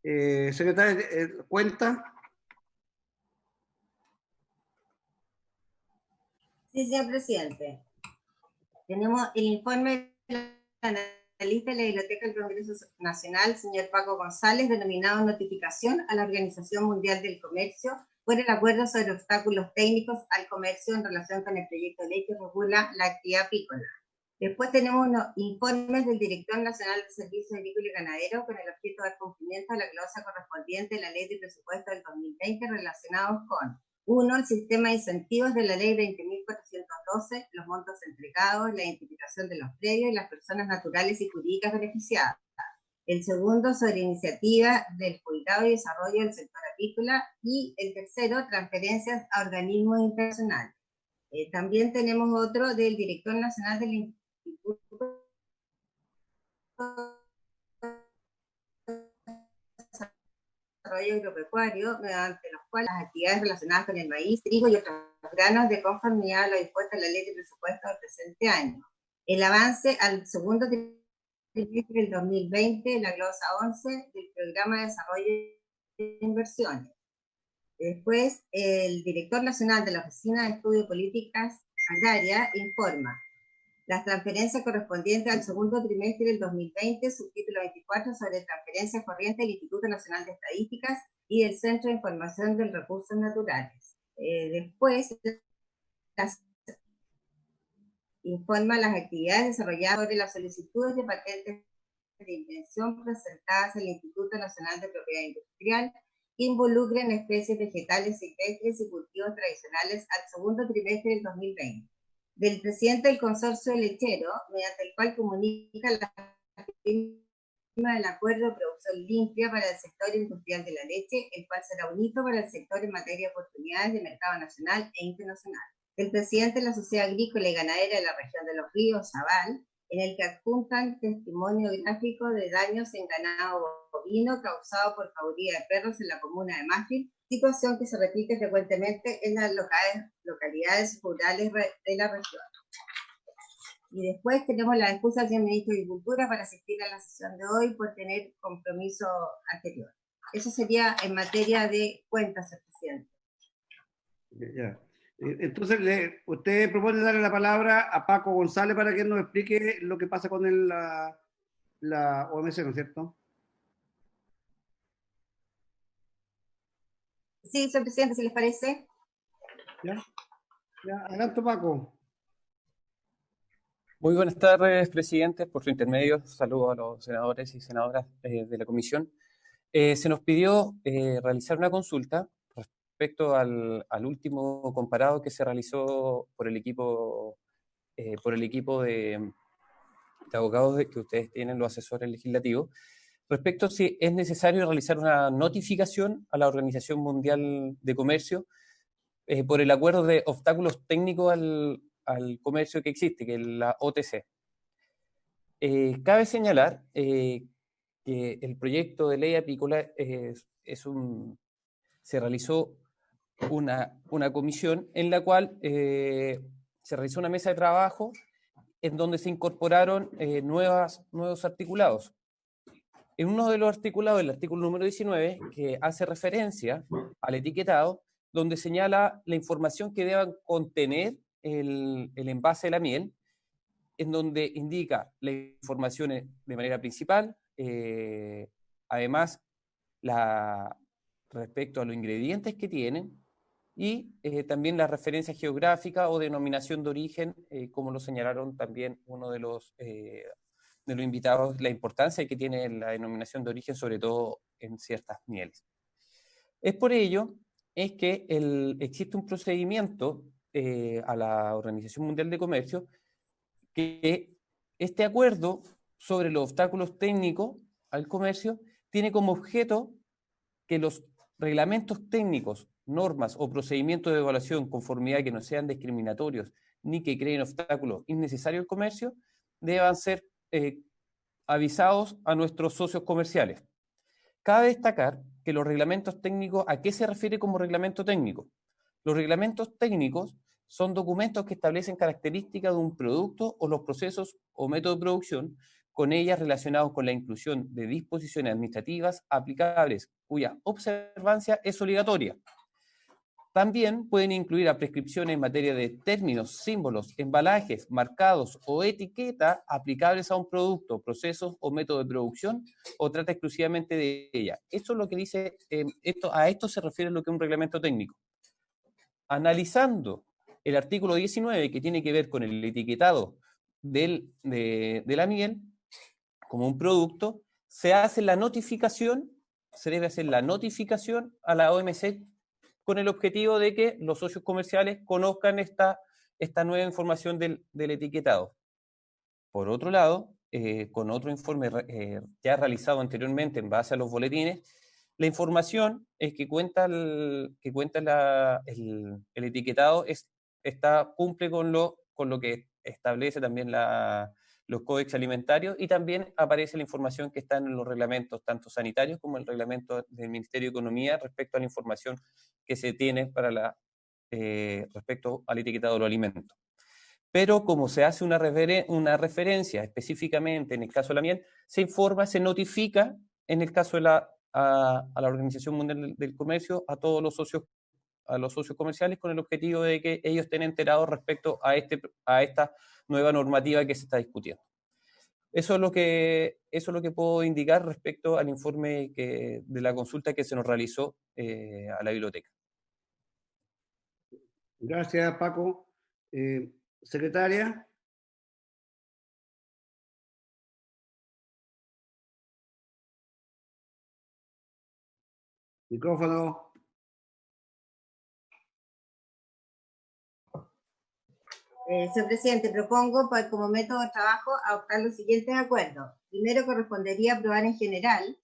Secretaria, ¿cuenta? Sí, señor presidente. Tenemos el informe del analista de la Biblioteca del Congreso Nacional, señor Paco González, denominado Notificación a la Organización Mundial del Comercio por el acuerdo sobre obstáculos técnicos al comercio en relación con el proyecto de ley que regula la actividad apícola. Después tenemos unos informes del Director Nacional de Servicios Agrícolas y Ganaderos con el objeto de dar cumplimiento a la glosa correspondiente de la Ley de Presupuesto del 2020 relacionados con 1. El sistema de incentivos de la Ley 20.412, los montos entregados, la identificación de los predios y las personas naturales y jurídicas beneficiadas. El segundo, sobre iniciativa del cuidado y desarrollo del sector apícola. Y el tercero, transferencias a organismos internacionales. También tenemos otro del Director Nacional del Instituto Desarrollo Agropecuario, mediante los cuales las actividades relacionadas con el maíz, trigo y otros granos de conformidad a lo dispuesto en la Ley de Presupuesto del presente año. El avance al segundo trimestre del 2020, la glosa 11 del Programa de Desarrollo de Inversiones. Después, el Director Nacional de la Oficina de Estudio de Políticas Agrarias informa las transferencias correspondientes al segundo trimestre del 2020, subtítulo 24, sobre transferencias corrientes del Instituto Nacional de Estadísticas y del Centro de Información de Recursos Naturales. Después, informa las actividades desarrolladas sobre las solicitudes de patentes de invención presentadas al Instituto Nacional de Propiedad Industrial que involucren especies vegetales silvestres y cultivos tradicionales al segundo trimestre del 2020. Del presidente del Consorcio Lechero, mediante el cual comunica la firma del acuerdo de producción limpia para el sector industrial de la leche, el cual será un hito para el sector en materia de oportunidades de mercado nacional e internacional. Del presidente de la Sociedad Agrícola y Ganadera de la región de Los Ríos, Zabal, en el que adjuntan testimonio gráfico de daños en ganado bovino causado por jauría de perros en la comuna de Mástil, situación que se repite frecuentemente en las localidades rurales de la región. Y después tenemos la excusa del señor Ministro de Agricultura para asistir a la sesión de hoy por tener compromiso anterior. Eso sería en materia de cuentas, señor presidente. Ya. Entonces, usted propone darle la palabra a Paco González para que nos explique lo que pasa con la OMC, ¿no es cierto? Sí, señor presidente, si les parece. Ya, adelante, Paco. Muy buenas tardes, presidente. Por su intermedio, saludo a los senadores y senadoras de la comisión. Se nos pidió realizar una consulta respecto al último comparado que se realizó por el equipo de abogados que ustedes tienen, los asesores legislativos, respecto a si es necesario realizar una notificación a la Organización Mundial de Comercio por el acuerdo de obstáculos técnicos al comercio que existe, que es la OTC. Cabe señalar que el proyecto de ley apícola se realizó una comisión en la cual se realizó una mesa de trabajo en donde se incorporaron nuevos articulados. En uno de los articulados, el artículo número 19, que hace referencia al etiquetado, donde señala la información que deban contener el envase de la miel, en donde indica las informaciones de manera principal, además respecto a los ingredientes que tienen, y también la referencia geográfica o denominación de origen, como lo señalaron también uno de los invitados, la importancia que tiene la denominación de origen, sobre todo en ciertas mieles. Es por ello es que existe un procedimiento a la Organización Mundial de Comercio que este acuerdo sobre los obstáculos técnicos al comercio tiene como objeto que los reglamentos técnicos, normas o procedimientos de evaluación conformidad que no sean discriminatorios ni que creen obstáculos innecesarios al comercio deban ser avisados a nuestros socios comerciales. Cabe destacar que los reglamentos técnicos, ¿a qué se refiere como reglamento técnico? Los reglamentos técnicos son documentos que establecen características de un producto o los procesos o métodos de producción con ellas relacionados con la inclusión de disposiciones administrativas aplicables cuya observancia es obligatoria. También pueden incluir a prescripciones en materia de términos, símbolos, embalajes, marcados o etiqueta aplicables a un producto, procesos o método de producción o trata exclusivamente de ella. Esto es lo que dice, a esto se refiere lo que es un reglamento técnico. Analizando el artículo 19 que tiene que ver con el etiquetado de la miel como un producto, se hace la notificación, se debe hacer la notificación a la OMC con el objetivo de que los socios comerciales conozcan esta nueva información del etiquetado. Por otro lado, con otro informe ya realizado anteriormente en base a los boletines, la información que cuenta el etiquetado cumple con lo que establece también los códex alimentarios, y también aparece la información que está en los reglamentos, tanto sanitarios como el reglamento del Ministerio de Economía respecto a la información que se tiene respecto al etiquetado de los alimentos. Pero como se hace una referencia específicamente en el caso de la miel, se informa, se notifica en el caso de a la Organización Mundial del Comercio, a todos los socios comerciales, con el objetivo de que ellos estén enterados respecto a esta nueva normativa que se está discutiendo. Eso es lo que puedo indicar respecto al informe de la consulta que se nos realizó a la biblioteca. Gracias, Paco. Secretaria. Micrófono. Señor presidente, propongo como método de trabajo adoptar los siguientes acuerdos. Primero, correspondería aprobar en general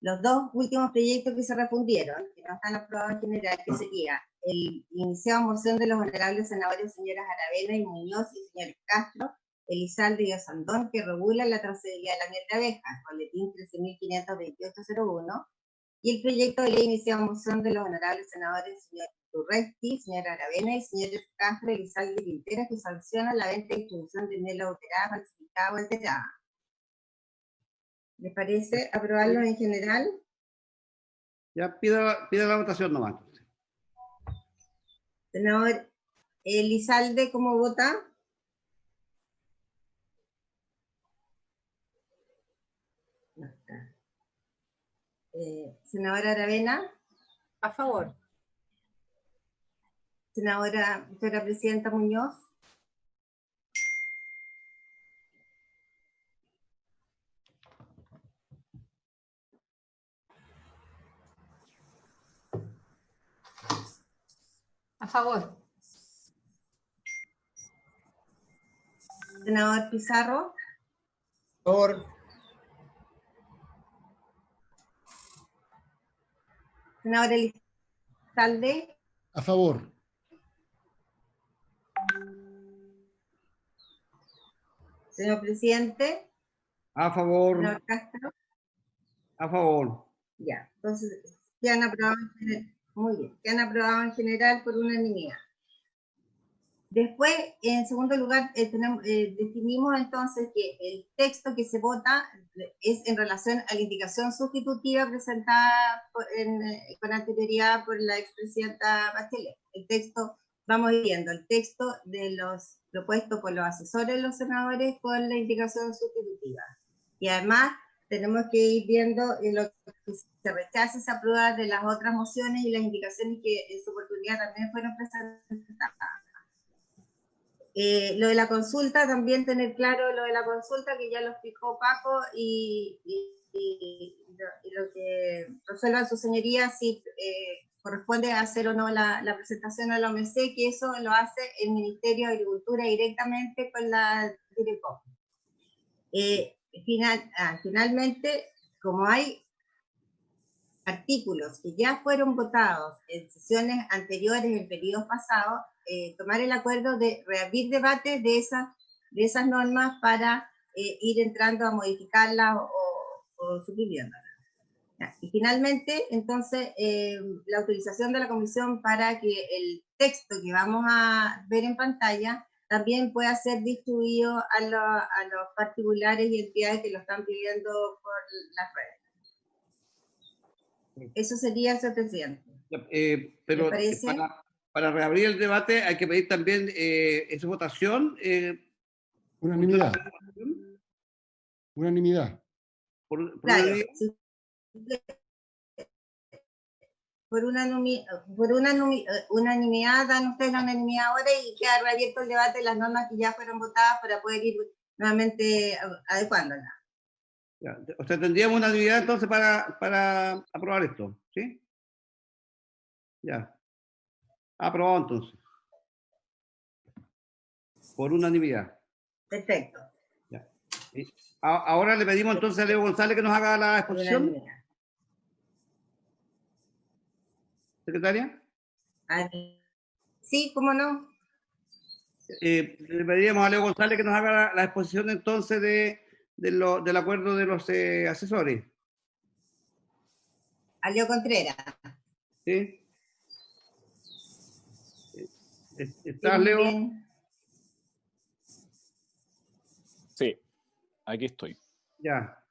los dos últimos proyectos que se refundieron, que no están aprobados en general, que sería el iniciado moción de los honorables senadores señoras Aravena y Muñoz y señores Castro, Elizalde y Osandón, que regula la trazabilidad de la miel de abejas, boletín 13.528.01, y el proyecto de ley iniciado moción de los honorables senadores señor Urresti, señora Aravena y señores Castro, Elizalde y Quintero, que sancionan la venta y distribución de miel adulterada, falsificada o alterada. ¿Les parece aprobarlo en general? Ya pida la votación nomás. Senador Elizalde, ¿cómo vota? No está. Senadora Aravena. A favor. Senadora Presidenta Muñoz. A favor. Senador Pizarro. A favor. Senadora Elizalde. A favor. Señor presidente. A favor. Senador Castro. A favor. Ya, entonces quedan aprobados en general. Muy bien, quedan aprobados en general por unanimidad. Después, en segundo lugar, definimos entonces que el texto que se vota es en relación a la indicación sustitutiva presentada con anterioridad por la expresidenta Bachelet. El texto, vamos viendo el texto de los propuestos por los asesores de los senadores con la indicación sustitutiva. Y además, tenemos que ir viendo lo que se rechaza y se aprueba de las otras mociones y las indicaciones que en su oportunidad también fueron presentadas. Lo de la consulta, también tener claro lo de la consulta, que ya lo explicó Paco, y lo que resuelvan sus señorías, si corresponde hacer o no la presentación a la OMC, que eso lo hace el Ministerio de Agricultura directamente con la Direcom. Finalmente, como hay artículos que ya fueron votados en sesiones anteriores, en periodos pasados, tomar el acuerdo de reabrir debate de esas normas para ir entrando a modificarlas o suprimiéndolas. Y finalmente, entonces, la autorización de la Comisión para que el texto que vamos a ver en pantalla también pueda ser distribuido a los particulares y entidades que lo están pidiendo por las redes. Eso sería, señor presidente. Pero ¿Le parece? para reabrir el debate hay que pedir también esa votación. Unanimidad. Unanimidad. Por Claro, unanimidad. si unanimidad, dan ustedes la unanimidad ahora y queda reabierto el debate de las normas que ya fueron votadas para poder ir nuevamente adecuándolas. Ya, o sea, tendríamos una unanimidad entonces para aprobar esto, ¿sí? Ya. Aprobado entonces. Por unanimidad. Perfecto. Ya. Ahora le pedimos entonces a Leo González que nos haga la Por exposición, unanimidad. secretaria. Sí, cómo no. Le pediríamos a Leo González que nos haga la exposición entonces del acuerdo de los asesores. A Leo Contreras. ¿Sí? Sí, ¿Estás, muy Leo? bien. Sí, aquí estoy. Ya.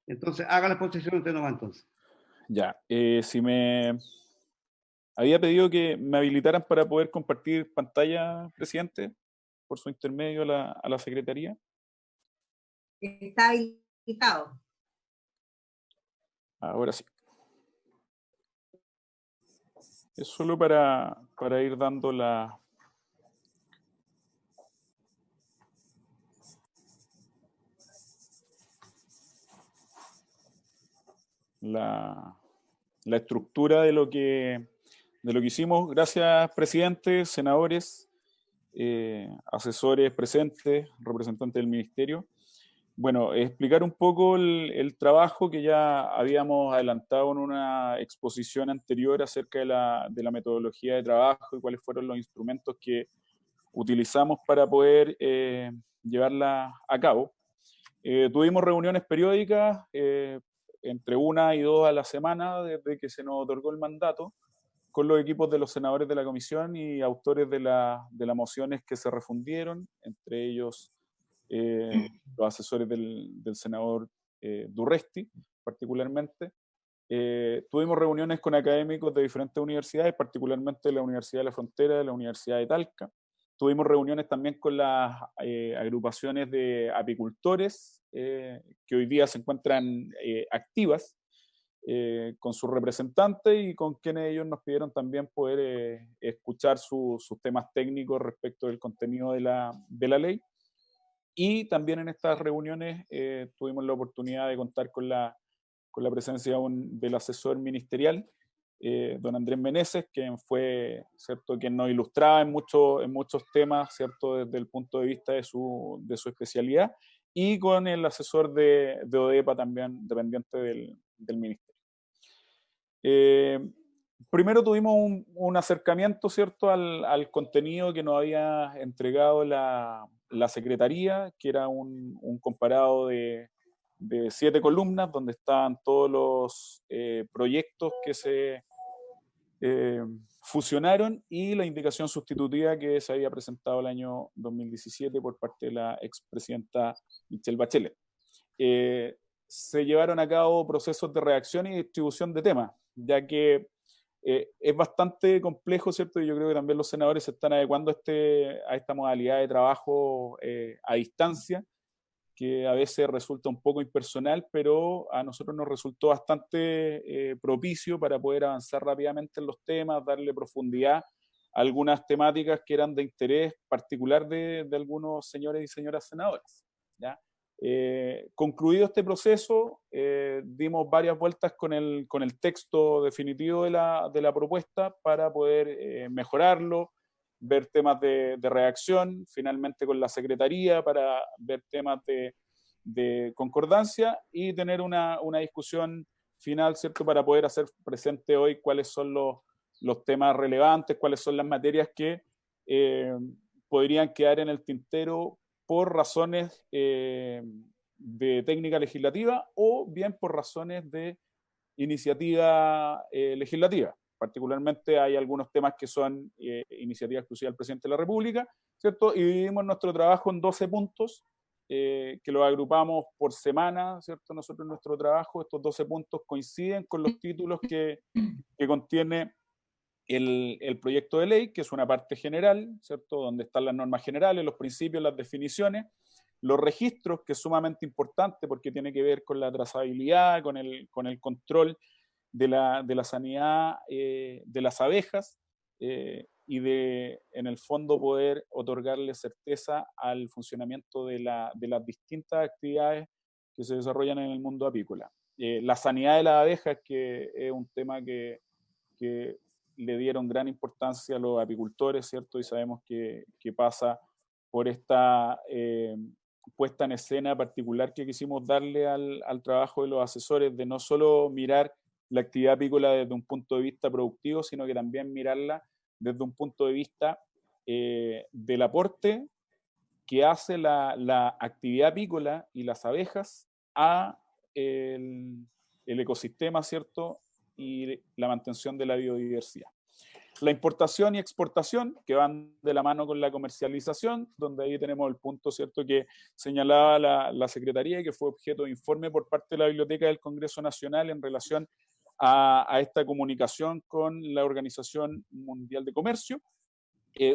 Entonces, haga la exposición usted nomás entonces. Ya, si me había pedido que me habilitaran para poder compartir pantalla, presidente, por su intermedio a la secretaría. Está habilitado. Ahora sí. Es solo para ir dando la estructura de lo que hicimos. Gracias, presidente, senadores, asesores presentes, representantes del ministerio. Bueno, explicar un poco el trabajo que ya habíamos adelantado en una exposición anterior acerca de la metodología de trabajo y cuáles fueron los instrumentos que utilizamos para poder llevarla a cabo. Tuvimos reuniones periódicas, entre 1 y 2 a la semana desde que se nos otorgó el mandato, con los equipos de los senadores de la comisión y autores de las mociones que se refundieron, entre ellos los asesores del senador Durresti, particularmente. Tuvimos reuniones con académicos de diferentes universidades, particularmente de la Universidad de la Frontera, de la Universidad de Talca. Tuvimos reuniones también con las agrupaciones de apicultores que hoy día se encuentran activas, con sus representantes y con quienes ellos nos pidieron también poder escuchar sus temas técnicos respecto del contenido de la ley. Y también en estas reuniones tuvimos la oportunidad de contar con la presencia del asesor ministerial, don Andrés Meneses, quien fue, ¿cierto?, quien nos ilustraba en muchos temas, ¿cierto?, desde el punto de vista de su especialidad, y con el asesor de ODEPA también, dependiente del ministerio. Primero tuvimos un acercamiento, ¿cierto?, al contenido que nos había entregado la Secretaría, que era un comparado de 7 columnas, donde estaban todos los proyectos que se fusionaron y la indicación sustitutiva que se había presentado el año 2017 por parte de la expresidenta Michelle Bachelet. Se llevaron a cabo procesos de redacción y distribución de temas, ya que es bastante complejo, ¿cierto? Y yo creo que también los senadores se están adecuando a esta modalidad de trabajo a distancia, que a veces resulta un poco impersonal, pero a nosotros nos resultó bastante propicio para poder avanzar rápidamente en los temas, darle profundidad a algunas temáticas que eran de interés particular de algunos señores y señoras senadores, ¿ya? Concluido este proceso, dimos varias vueltas con el texto definitivo de la propuesta para poder mejorarlo, ver temas de redacción, finalmente con la Secretaría para ver temas de concordancia y tener una discusión final, ¿cierto?, para poder hacer presente hoy cuáles son los temas relevantes, cuáles son las materias que podrían quedar en el tintero por razones de técnica legislativa o bien por razones de iniciativa legislativa. particularmente hay algunos temas que son iniciativa exclusiva del presidente de la República, ¿cierto? Y dividimos nuestro trabajo en 12 puntos, que los agrupamos por semana, ¿cierto? Nosotros en nuestro trabajo, estos 12 puntos coinciden con los títulos que contiene el proyecto de ley, que es una parte general, ¿cierto? Donde están las normas generales, los principios, las definiciones, los registros, que es sumamente importante porque tiene que ver con la trazabilidad, con el control de la sanidad de las abejas, y en el fondo, poder otorgarle certeza al funcionamiento de las distintas actividades que se desarrollan en el mundo apícola. La sanidad de las abejas, que es un tema que le dieron gran importancia a los apicultores, ¿cierto? Y sabemos que pasa por esta puesta en escena particular que quisimos darle al trabajo de los asesores, de no solo mirar la actividad apícola desde un punto de vista productivo, sino que también mirarla desde un punto de vista del aporte que hace la actividad apícola y las abejas a el ecosistema, ¿cierto? Y la mantención de la biodiversidad. La importación y exportación, que van de la mano con la comercialización, donde ahí tenemos el punto, ¿cierto?, que señalaba la Secretaría y que fue objeto de informe por parte de la Biblioteca del Congreso Nacional en relación a esta comunicación con la Organización Mundial de Comercio.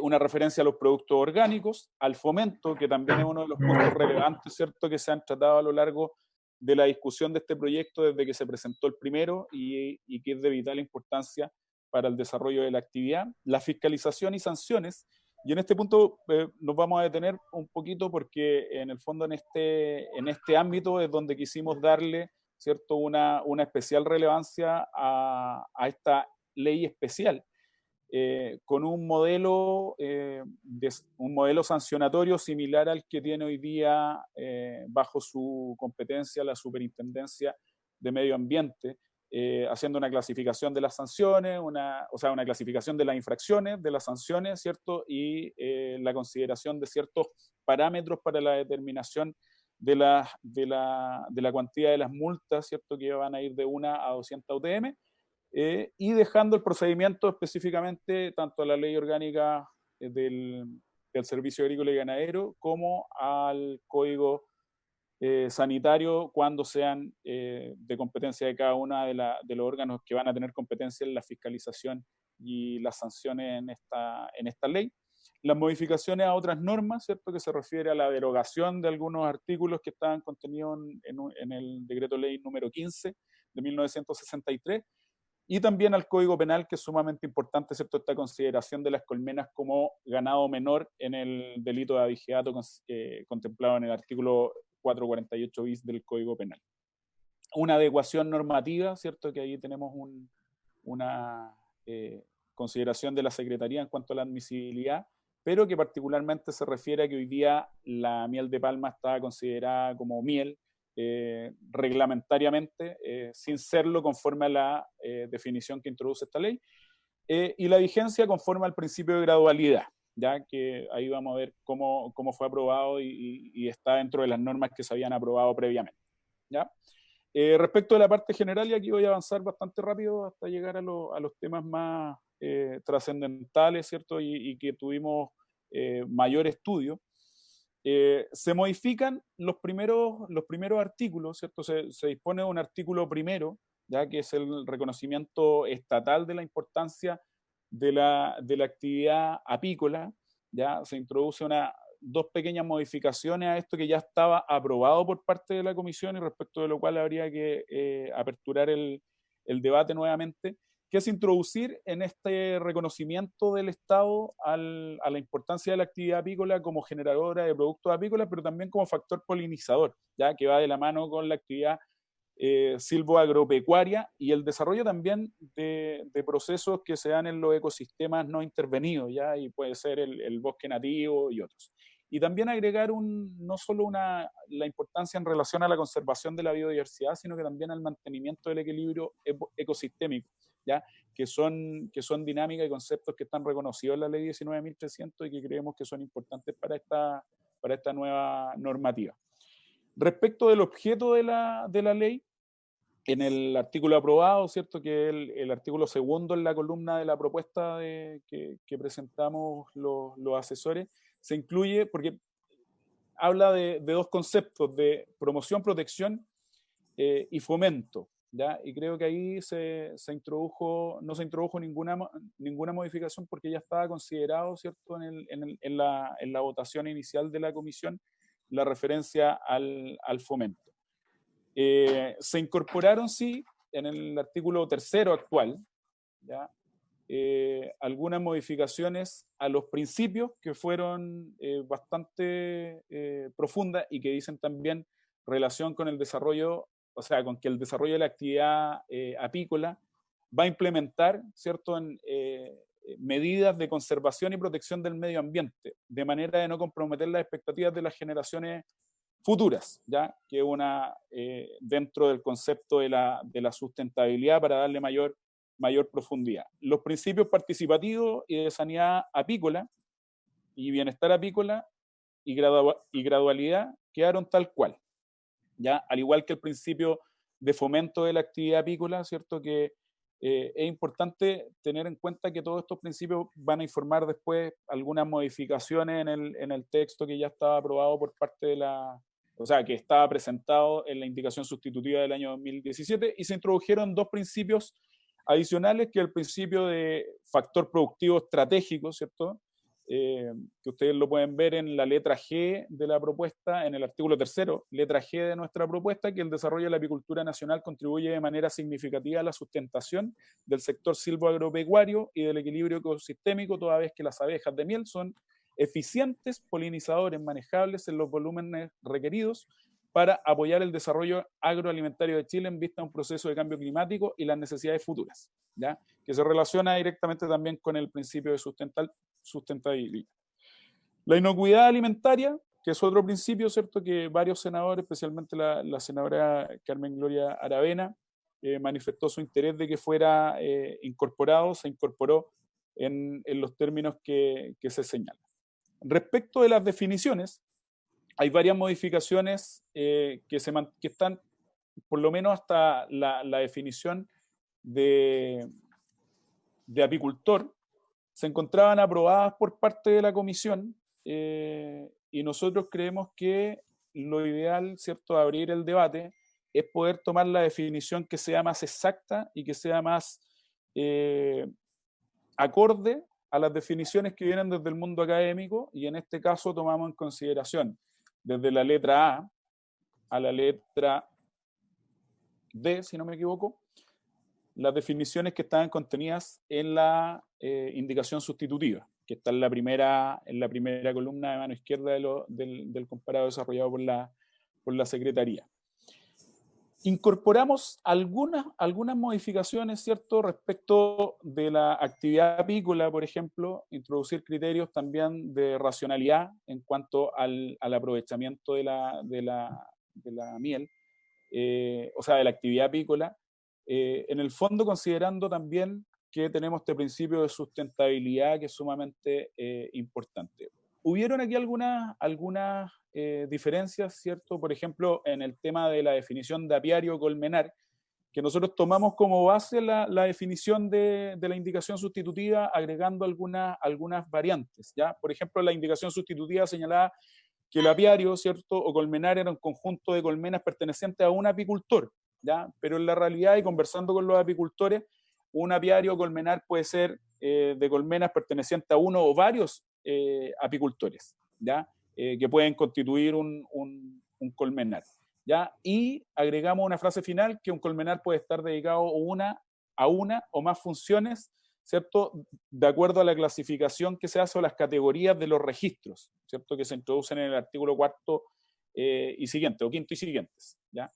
Una referencia a los productos orgánicos, al fomento, que también es uno de los puntos relevantes, ¿cierto?, que se han tratado a lo largo de la discusión de este proyecto desde que se presentó el primero y que es de vital importancia para el desarrollo de la actividad, la fiscalización y sanciones. Y en este punto nos vamos a detener un poquito porque en el fondo en este ámbito es donde quisimos darle, ¿cierto?, una especial relevancia a esta ley especial, con un modelo sancionatorio similar al que tiene hoy día bajo su competencia la Superintendencia de Medio Ambiente, haciendo una clasificación de las sanciones, una clasificación de las infracciones, de las sanciones, ¿cierto? Y la consideración de ciertos parámetros para la determinación de la cuantía de las multas, ¿cierto?, que van a ir de 1 a 200 UTM, y dejando el procedimiento específicamente tanto a la ley orgánica del Servicio Agrícola y Ganadero como al Código sanitario, cuando sean de competencia de cada una de los órganos que van a tener competencia en la fiscalización y las sanciones en esta ley. Las modificaciones a otras normas, ¿cierto?, que se refiere a la derogación de algunos artículos que estaban contenidos en el decreto ley número 15 de 1963, y también al Código Penal, que es sumamente importante, ¿cierto?, esta consideración de las colmenas como ganado menor en el delito de abigeato contemplado en el artículo 448 bis del Código Penal. Una adecuación normativa, ¿cierto?, que ahí tenemos una consideración de la Secretaría en cuanto a la admisibilidad, pero que particularmente se refiere a que hoy día la miel de palma está considerada como miel reglamentariamente, sin serlo conforme a la definición que introduce esta ley, y la vigencia conforme al principio de gradualidad, ya que ahí vamos a ver cómo fue aprobado y está dentro de las normas que se habían aprobado previamente, ¿ya? Respecto de la parte general, y aquí voy a avanzar bastante rápido hasta llegar a los temas más trascendentales, ¿cierto?, y que tuvimos mayor estudio. Se modifican los primeros artículos, ¿cierto? Se dispone de un artículo primero, ya que es el reconocimiento estatal de la importancia de la actividad apícola. Ya se introduce dos pequeñas modificaciones a esto que ya estaba aprobado por parte de la comisión y respecto de lo cual habría que aperturar el debate nuevamente, que es introducir en este reconocimiento del Estado a la importancia de la actividad apícola como generadora de productos apícolas, pero también como factor polinizador, ya que va de la mano con la actividad silvoagropecuaria y el desarrollo también de procesos que se dan en los ecosistemas no intervenidos, ya, y puede ser el bosque nativo y otros. Y también agregar no solo la importancia en relación a la conservación de la biodiversidad, sino que también al mantenimiento del equilibrio ecosistémico, ¿ya? Que son dinámicas y conceptos que están reconocidos en la ley 19.300 y que creemos que son importantes para esta nueva normativa. Respecto del objeto de la ley, en el artículo aprobado, ¿cierto? Que es el artículo segundo en la columna de la propuesta que presentamos los asesores, se incluye porque habla de dos conceptos, de promoción, protección y fomento, ¿ya? Y creo que ahí no se introdujo ninguna modificación porque ya estaba considerado, ¿cierto? En la votación inicial de la comisión, la referencia al fomento. Se incorporaron, sí, en el artículo tercero actual, ¿ya? Algunas modificaciones a los principios que fueron bastante profundas y que dicen también relación con el desarrollo, o sea, con que el desarrollo de la actividad apícola va a implementar, ¿cierto?, medidas de conservación y protección del medio ambiente, de manera de no comprometer las expectativas de las generaciones futuras, ¿ya? Que es dentro del concepto de la sustentabilidad para darle mayor profundidad. Los principios participativos y de sanidad apícola y bienestar apícola y gradualidad quedaron tal cual, ¿ya? Al igual que el principio de fomento de la actividad apícola, ¿cierto? Que es importante tener en cuenta que todos estos principios van a informar después algunas modificaciones en el texto que ya estaba aprobado por parte o sea, que estaba presentado en la indicación sustitutiva del año 2017, y se introdujeron dos principios adicionales, que es el principio de factor productivo estratégico, ¿cierto? Que ustedes lo pueden ver en la letra G de la propuesta, en el artículo tercero, letra G de nuestra propuesta, que el desarrollo de la apicultura nacional contribuye de manera significativa a la sustentación del sector silvoagropecuario y del equilibrio ecosistémico, toda vez que las abejas de miel son eficientes polinizadores manejables en los volúmenes requeridos para apoyar el desarrollo agroalimentario de Chile en vista de un proceso de cambio climático y las necesidades futuras, ¿ya? Que se relaciona directamente también con el principio de sustentabilidad. La inocuidad alimentaria, que es otro principio, ¿cierto?, que varios senadores, especialmente la senadora Carmen Gloria Aravena, manifestó su interés de que fuera incorporado, se incorporó en los términos que se señalan. Respecto de las definiciones, hay varias modificaciones que están, por lo menos hasta la definición de apicultor, se encontraban aprobadas por parte de la comisión, y nosotros creemos que lo ideal, ¿cierto?, de abrir el debate es poder tomar la definición que sea más exacta y que sea más acorde a las definiciones que vienen desde el mundo académico, y en este caso tomamos en consideración desde la letra A a la letra D, si no me equivoco, las definiciones que estaban contenidas en la indicación sustitutiva, que está en la primera columna de mano izquierda del comparado desarrollado por la Secretaría. Incorporamos algunas modificaciones, ¿cierto?, respecto de la actividad apícola, por ejemplo, introducir criterios también de racionalidad en cuanto al aprovechamiento de la miel, o sea, de la actividad apícola, en el fondo considerando también que tenemos este principio de sustentabilidad que es sumamente importante. Hubieron aquí algunas diferencias, ¿cierto? Por ejemplo, en el tema de la definición de apiario colmenar, que nosotros tomamos como base la definición de la indicación sustitutiva, agregando algunas variantes, ¿ya? Por ejemplo, la indicación sustitutiva señalaba que el apiario, ¿cierto?, o colmenar era un conjunto de colmenas pertenecientes a un apicultor, ¿ya? Pero en la realidad, y conversando con los apicultores, un apiario o colmenar puede ser de colmenas pertenecientes a uno o varios apicultores, ¿ya? Que pueden constituir un colmenar, ¿ya? Y agregamos una frase final que un colmenar puede estar dedicado a una o más funciones, ¿cierto?, de acuerdo a la clasificación que se hace o las categorías de los registros, ¿cierto?, que se introducen en el artículo cuarto y siguiente, o quinto y siguientes, ¿ya?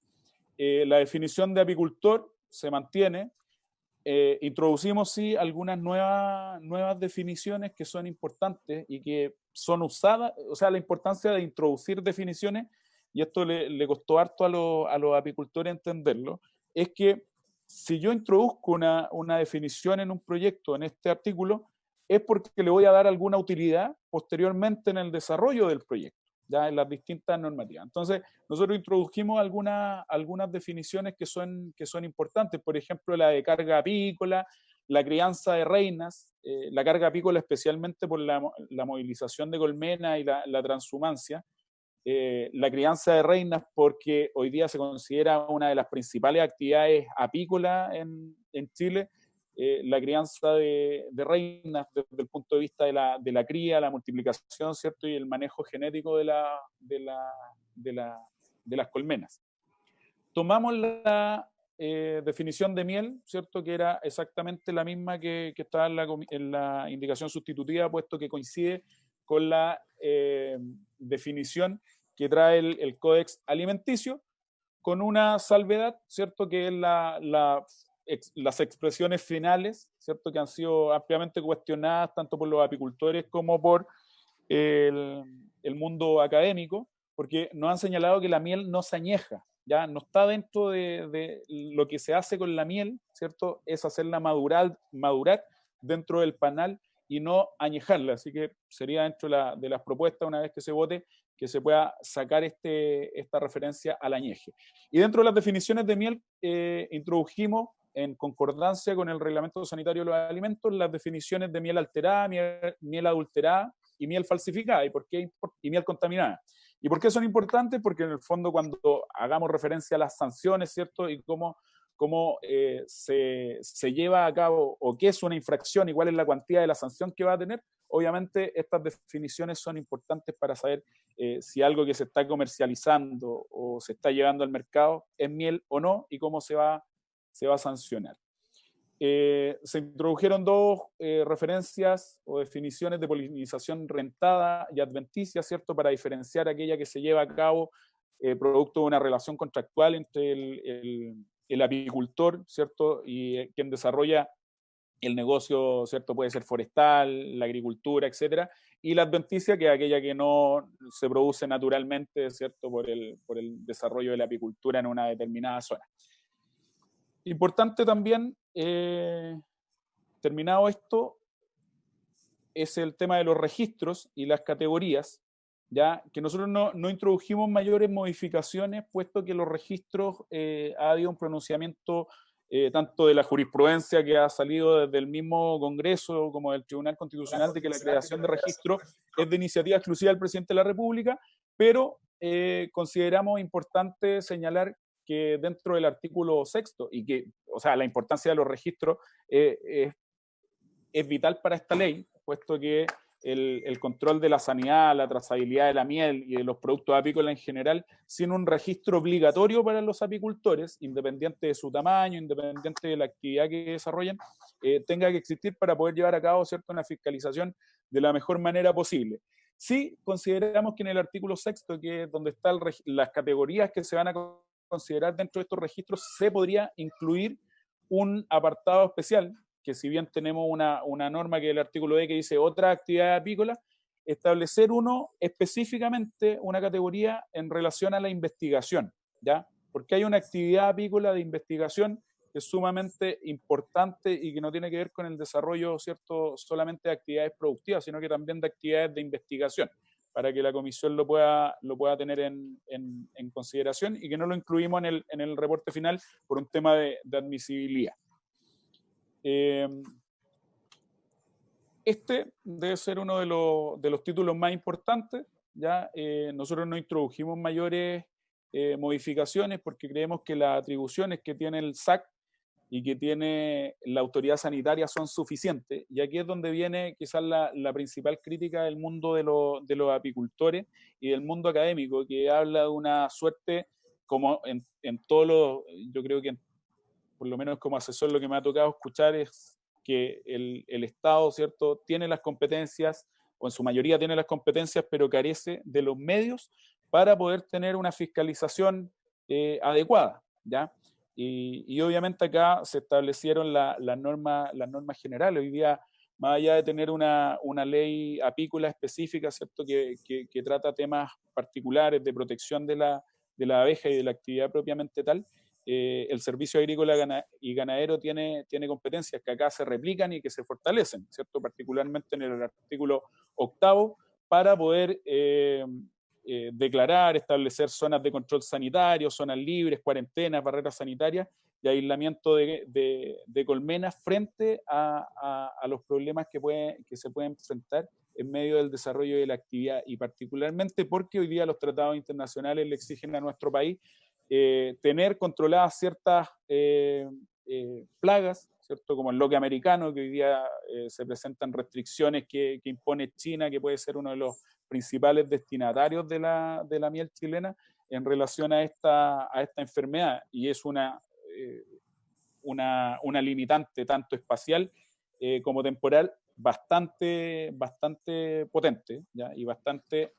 La definición de apicultor se mantiene. Introducimos, sí, algunas nuevas definiciones que son importantes y que son usadas, o sea, la importancia de introducir definiciones, y esto le costó harto a los apicultores entenderlo, es que si yo introduzco una definición en un proyecto, en este artículo, es porque le voy a dar alguna utilidad posteriormente en el desarrollo del proyecto, ya en las distintas normativas. Entonces, nosotros introdujimos algunas definiciones que son importantes, por ejemplo, la de carga apícola, la crianza de reinas, la carga apícola especialmente por la movilización de colmenas y la transhumancia, la crianza de reinas porque hoy día se considera una de las principales actividades apícolas en Chile, la crianza de reinas desde el punto de vista de la cría, la multiplicación, ¿cierto? Y el manejo genético de las colmenas. Tomamos la definición de miel, ¿cierto? Que era exactamente la misma que está en la indicación sustitutiva, puesto que coincide con la definición que trae el Códex Alimenticio, con una salvedad, ¿cierto? Que es las expresiones finales, ¿cierto? Que han sido ampliamente cuestionadas tanto por los apicultores como por el mundo académico, porque nos han señalado que la miel no se añeja, ya no está dentro de lo que se hace con la miel, ¿cierto? Es hacerla madurar dentro del panal y no añejarla. Así que sería dentro de las propuestas, una vez que se vote, que se pueda sacar esta referencia al añeje. Y dentro de las definiciones de miel, introdujimos, en concordancia con el Reglamento Sanitario de los Alimentos, las definiciones de miel alterada, miel adulterada y miel falsificada, y miel contaminada. ¿Y por qué son importantes? Porque en el fondo cuando hagamos referencia a las sanciones, ¿cierto? Y cómo se lleva a cabo, o qué es una infracción y cuál es la cuantía de la sanción que va a tener, obviamente estas definiciones son importantes para saber si algo que se está comercializando o se está llevando al mercado es miel o no, y cómo se va a sancionar. Se introdujeron dos referencias o definiciones de polinización rentada y adventicia, ¿cierto? Para diferenciar aquella que se lleva a cabo producto de una relación contractual entre el apicultor, ¿cierto? Y quien desarrolla el negocio, ¿cierto? Puede ser forestal, la agricultura, etcétera, y la adventicia, que es aquella que no se produce naturalmente, ¿cierto? Por el desarrollo de la apicultura en una determinada zona. Importante también, terminado esto, es el tema de los registros y las categorías, ya que nosotros no introdujimos mayores modificaciones, puesto que los registros ha habido un pronunciamiento tanto de la jurisprudencia que ha salido desde el mismo Congreso como del Tribunal Constitucional, de que la creación de registros es de iniciativa exclusiva del presidente de la República, pero consideramos importante señalar que dentro del artículo 6º, y que, o sea, la importancia de los registros es vital para esta ley, puesto que el control de la sanidad, la trazabilidad de la miel y de los productos apícolas en general, sin un registro obligatorio para los apicultores, independiente de su tamaño, independiente de la actividad que desarrollen, tenga que existir para poder llevar a cabo, ¿cierto?, una fiscalización de la mejor manera posible. Sí, consideramos que en el artículo 6º, que es donde están las categorías que se van a considerar dentro de estos registros, se podría incluir un apartado especial, que si bien tenemos una norma que es el artículo D que dice otra actividad apícola, establecer específicamente una categoría en relación a la investigación, ¿ya? Porque hay una actividad apícola de investigación que es sumamente importante y que no tiene que ver con el desarrollo, ¿cierto?, solamente de actividades productivas, sino que también de actividades de investigación, para que la comisión lo pueda tener en consideración, y que no lo incluimos en el reporte final por un tema de admisibilidad. Este debe ser uno de los títulos más importantes, ¿ya? Nosotros no introdujimos mayores modificaciones porque creemos que las atribuciones que tiene el SAC y que tiene la autoridad sanitaria son suficientes, y aquí es donde viene quizás la principal crítica del mundo de los apicultores y del mundo académico, que habla de una suerte, como en todo yo creo que por lo menos como asesor lo que me ha tocado escuchar es que el Estado, ¿cierto?, tiene las competencias, o en su mayoría tiene las competencias, pero carece de los medios para poder tener una fiscalización adecuada, ¿ya? Y obviamente acá se establecieron las normas generales. Hoy día, más allá de tener una ley apícola específica, ¿cierto?, que trata temas particulares de protección de la abeja y de la actividad propiamente tal, el Servicio Agrícola y Ganadero tiene competencias que acá se replican y que se fortalecen, ¿cierto?, particularmente en el artículo 8º, para poder declarar, establecer zonas de control sanitario, zonas libres, cuarentenas, barreras sanitarias y aislamiento de colmenas frente a los problemas que se pueden enfrentar en medio del desarrollo de la actividad, y particularmente porque hoy día los tratados internacionales le exigen a nuestro país tener controladas ciertas plagas, ¿cierto? Como el loque americano, que hoy día se presentan restricciones que impone China, que puede ser uno de los principales destinatarios de la miel chilena en relación a esta enfermedad, y es una limitante tanto espacial como temporal bastante potente, ¿ya? Y bastante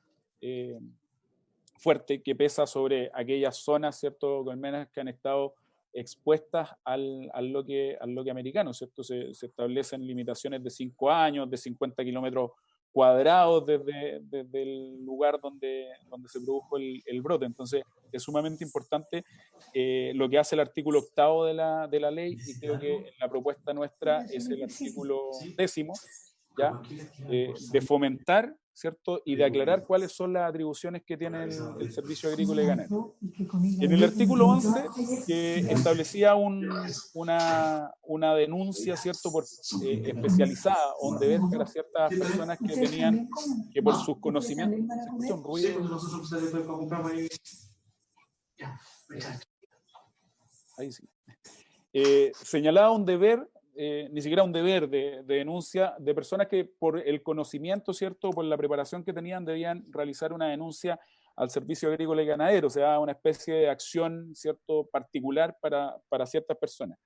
fuerte, que pesa sobre aquellas zonas, ¿cierto?, colmenas que han estado expuestas al loque americano, ¿cierto? Se establecen limitaciones de 5 años, de 50 kilómetros cuadrados desde el lugar donde se produjo el brote. Entonces, es sumamente importante lo que hace el artículo 8º de la ley, y creo que la propuesta nuestra es el artículo 10º, ¿ya? De fomentar, ¿cierto?, y de aclarar cuáles son las atribuciones que tiene el Servicio Agrícola y Ganadero. En el artículo 11, que establecía una denuncia, ¿cierto?, especializada o un deber para ciertas personas que tenían, que por sus conocimientos, ¿se escucha un ruido? Ahí sí. Señalaba un deber, ni siquiera un deber de denuncia, de personas que por el conocimiento, ¿cierto?, por la preparación que tenían, debían realizar una denuncia al Servicio Agrícola y Ganadero, o sea, una especie de acción, ¿cierto?, particular para ciertas personas.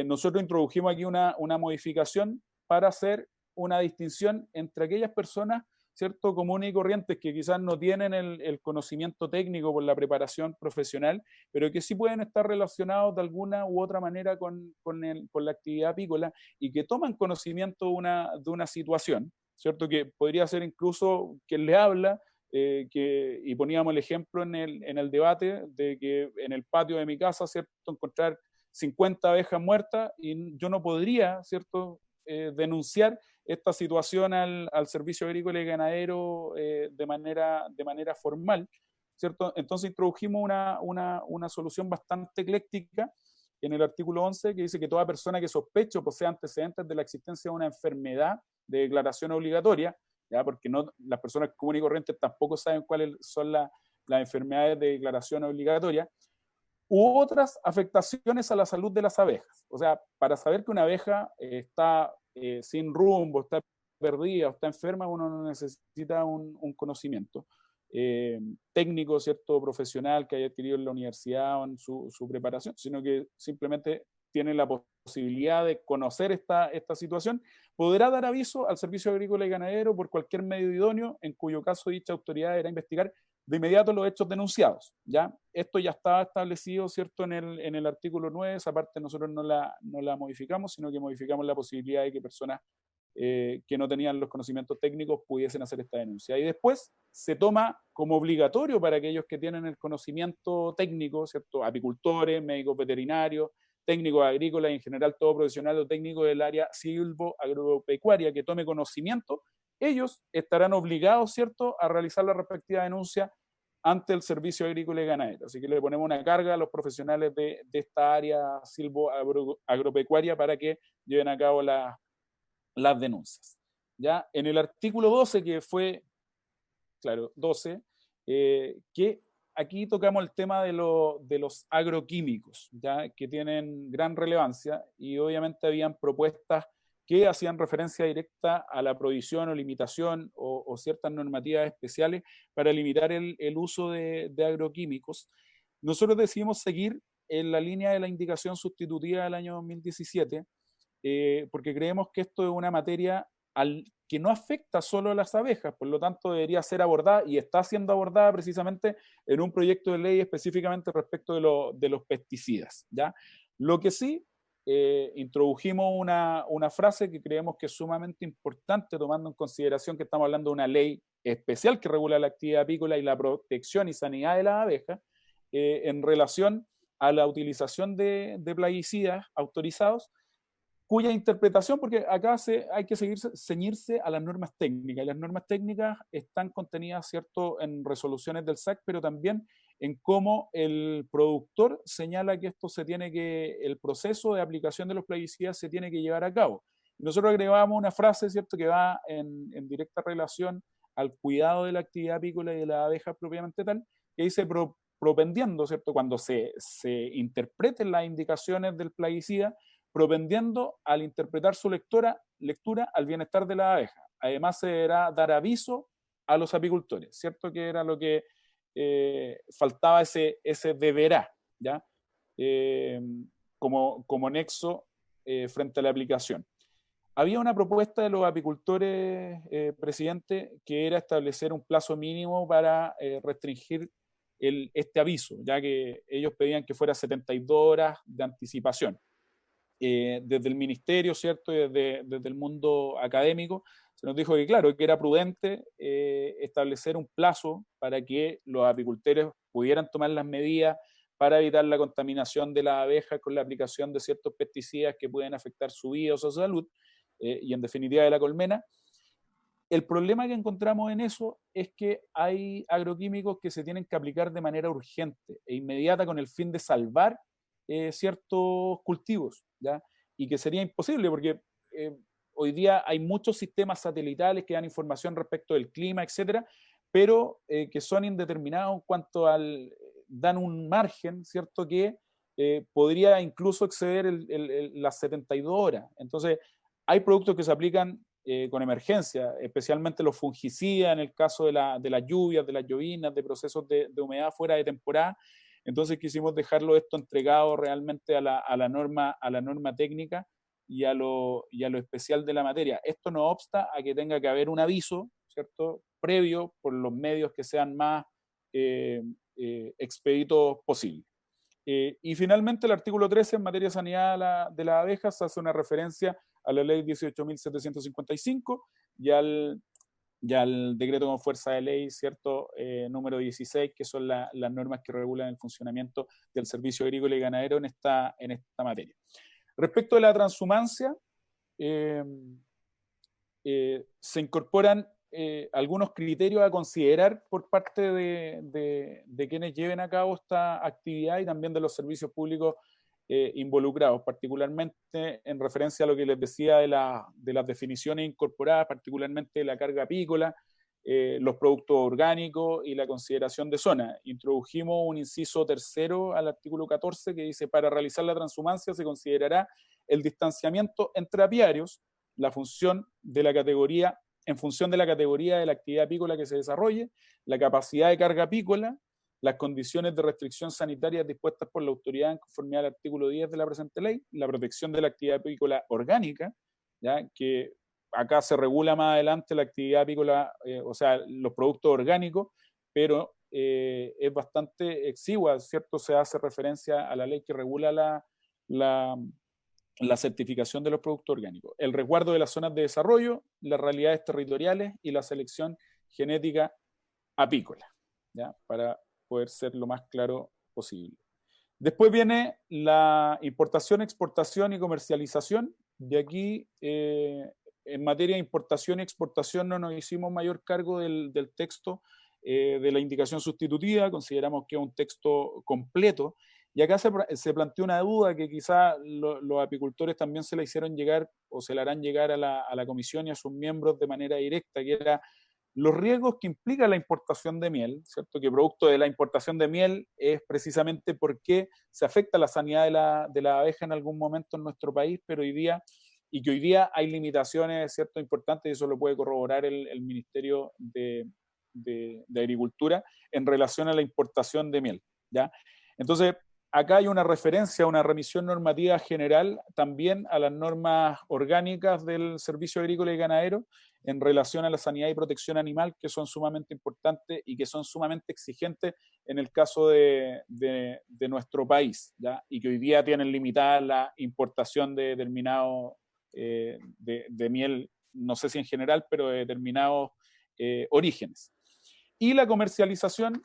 Nosotros introdujimos aquí una modificación para hacer una distinción entre aquellas personas, ¿cierto?, comunes y corrientes, que quizás no tienen el conocimiento técnico por la preparación profesional, pero que sí pueden estar relacionados de alguna u otra manera con la actividad apícola, y que toman conocimiento de una situación, ¿cierto?, que podría ser incluso quien le habla, y poníamos el ejemplo en el debate de que en el patio de mi casa, ¿cierto?, encontrar 50 abejas muertas, y yo no podría, ¿cierto?, denunciar esta situación al Servicio Agrícola y Ganadero de manera formal, ¿cierto? Entonces introdujimos una solución bastante ecléctica en el artículo 11, que dice que toda persona que sospeche o posea antecedentes de la existencia de una enfermedad de declaración obligatoria, ¿ya? Porque las personas comunes y corrientes tampoco saben cuáles son las enfermedades de declaración obligatoria, u otras afectaciones a la salud de las abejas. O sea, para saber que una abeja está sin rumbo, está perdida o está enferma, uno no necesita un conocimiento técnico, ¿cierto?, profesional que haya adquirido en la universidad o en su preparación, sino que simplemente tiene la posibilidad de conocer esta situación. Podrá dar aviso al Servicio Agrícola y Ganadero por cualquier medio idóneo, en cuyo caso dicha autoridad deberá investigar de inmediato los hechos denunciados, ¿ya? Esto ya estaba establecido, ¿cierto?, en el artículo 9, esa parte nosotros no la modificamos, sino que modificamos la posibilidad de que personas que no tenían los conocimientos técnicos pudiesen hacer esta denuncia. Y después se toma como obligatorio para aquellos que tienen el conocimiento técnico, ¿cierto?, apicultores, médicos veterinarios, técnicos agrícolas, en general todo profesional o técnico del área silvo-agropecuaria que tome conocimiento, ellos estarán obligados, ¿cierto?, a realizar la respectiva denuncia ante el Servicio Agrícola y Ganadero. Así que le ponemos una carga a los profesionales de esta área silvo-agropecuaria para que lleven a cabo las denuncias. ¿Ya? En el artículo 12, que fue, claro, 12, que aquí tocamos el tema de los agroquímicos, ¿ya?, que tienen gran relevancia, y obviamente habían propuestas que hacían referencia directa a la prohibición o limitación o ciertas normativas especiales para limitar el uso de agroquímicos. Nosotros decidimos seguir en la línea de la indicación sustitutiva del año 2017, porque creemos que esto es una materia que no afecta solo a las abejas, por lo tanto debería ser abordada, y está siendo abordada precisamente en un proyecto de ley específicamente respecto de los pesticidas, ¿ya? Lo que sí, introdujimos una frase que creemos que es sumamente importante, tomando en consideración que estamos hablando de una ley especial que regula la actividad apícola y la protección y sanidad de las abejas, en relación a la utilización de plaguicidas autorizados, cuya interpretación, porque acá hay que ceñirse a las normas técnicas, y las normas técnicas están contenidas, ¿cierto?, en resoluciones del SAC, pero también en cómo el productor señala que el proceso de aplicación de los plaguicidas se tiene que llevar a cabo. Y nosotros agregábamos una frase, ¿cierto?, que va en directa relación al cuidado de la actividad apícola y de las abejas propiamente tal, que dice propendiendo, ¿cierto?, cuando se interpreten las indicaciones del plaguicida, propendiendo al interpretar su lectura al bienestar de la abeja. Además, se deberá dar aviso a los apicultores, ¿cierto?, que era lo que faltaba, ese deberá, ¿ya? Como nexo frente a la aplicación. Había una propuesta de los apicultores, presidente, que era establecer un plazo mínimo para restringir este aviso, ya que ellos pedían que fuera 72 horas de anticipación. Desde el ministerio, ¿cierto?, y desde el mundo académico, se nos dijo que, claro, que era prudente establecer un plazo para que los apicultores pudieran tomar las medidas para evitar la contaminación de las abejas con la aplicación de ciertos pesticidas que pueden afectar su vida o su salud, y en definitiva de la colmena. El problema que encontramos en eso es que hay agroquímicos que se tienen que aplicar de manera urgente e inmediata con el fin de salvar ciertos cultivos, ¿ya? Y que sería imposible porque hoy día hay muchos sistemas satelitales que dan información respecto del clima, etcétera, pero que son indeterminados en cuanto dan un margen, ¿cierto?, que podría incluso exceder las 72 horas. Entonces, hay productos que se aplican con emergencia, especialmente los fungicidas en el caso de las lluvias, de las llovinas, de procesos de humedad fuera de temporada. Entonces quisimos dejarlo esto entregado realmente a la norma técnica y a lo especial de la materia. Esto no obsta a que tenga que haber un aviso, ¿cierto?, previo por los medios que sean más expeditos posibles. Y finalmente el artículo 13 en materia de sanidad de las abejas hace una referencia a la ley 18.755 y al decreto con fuerza de ley, ¿cierto?, número 16, que son las normas que regulan el funcionamiento del servicio agrícola y ganadero en esta materia. Respecto de la transhumancia, se incorporan algunos criterios a considerar por parte de quienes lleven a cabo esta actividad y también de los servicios públicos involucrados, particularmente en referencia a lo que les decía de las definiciones incorporadas, particularmente la carga apícola, los productos orgánicos y la consideración de zona. Introdujimos un inciso tercero al artículo 14 que dice: para realizar la transhumancia se considerará el distanciamiento entre apiarios, la función de la categoría, en función de la categoría de la actividad apícola que se desarrolle, la capacidad de carga apícola, las condiciones de restricción sanitaria dispuestas por la autoridad en conformidad al artículo 10 de la presente ley, la protección de la actividad apícola orgánica, ¿ya?, que acá se regula más adelante la actividad apícola, o sea, los productos orgánicos, pero es bastante exigua, ¿cierto? Se hace referencia a la ley que regula la certificación de los productos orgánicos, el resguardo de las zonas de desarrollo, las realidades territoriales y la selección genética apícola, ¿ya?, para poder ser lo más claro posible. Después viene la importación, exportación y comercialización. De aquí, en materia de importación y exportación, no nos hicimos mayor cargo del texto de la indicación sustitutiva. Consideramos que es un texto completo. Y acá se planteó una duda que quizá los apicultores también se la hicieron llegar o se la harán llegar a la comisión y a sus miembros de manera directa, que era los riesgos que implica la importación de miel, ¿cierto? Que producto de la importación de miel es precisamente por qué se afecta la sanidad de la abeja en algún momento en nuestro país, pero hoy día hay limitaciones, ¿cierto?, importantes, y eso lo puede corroborar el Ministerio de Agricultura en relación a la importación de miel, ¿ya? Entonces, acá hay una referencia, una remisión normativa general también a las normas orgánicas del Servicio Agrícola y Ganadero en relación a la sanidad y protección animal, que son sumamente importantes y que son sumamente exigentes en el caso de nuestro país, ¿ya? Y que hoy día tienen limitada la importación de determinados de miel, no sé si en general, pero de determinados orígenes. Y la comercialización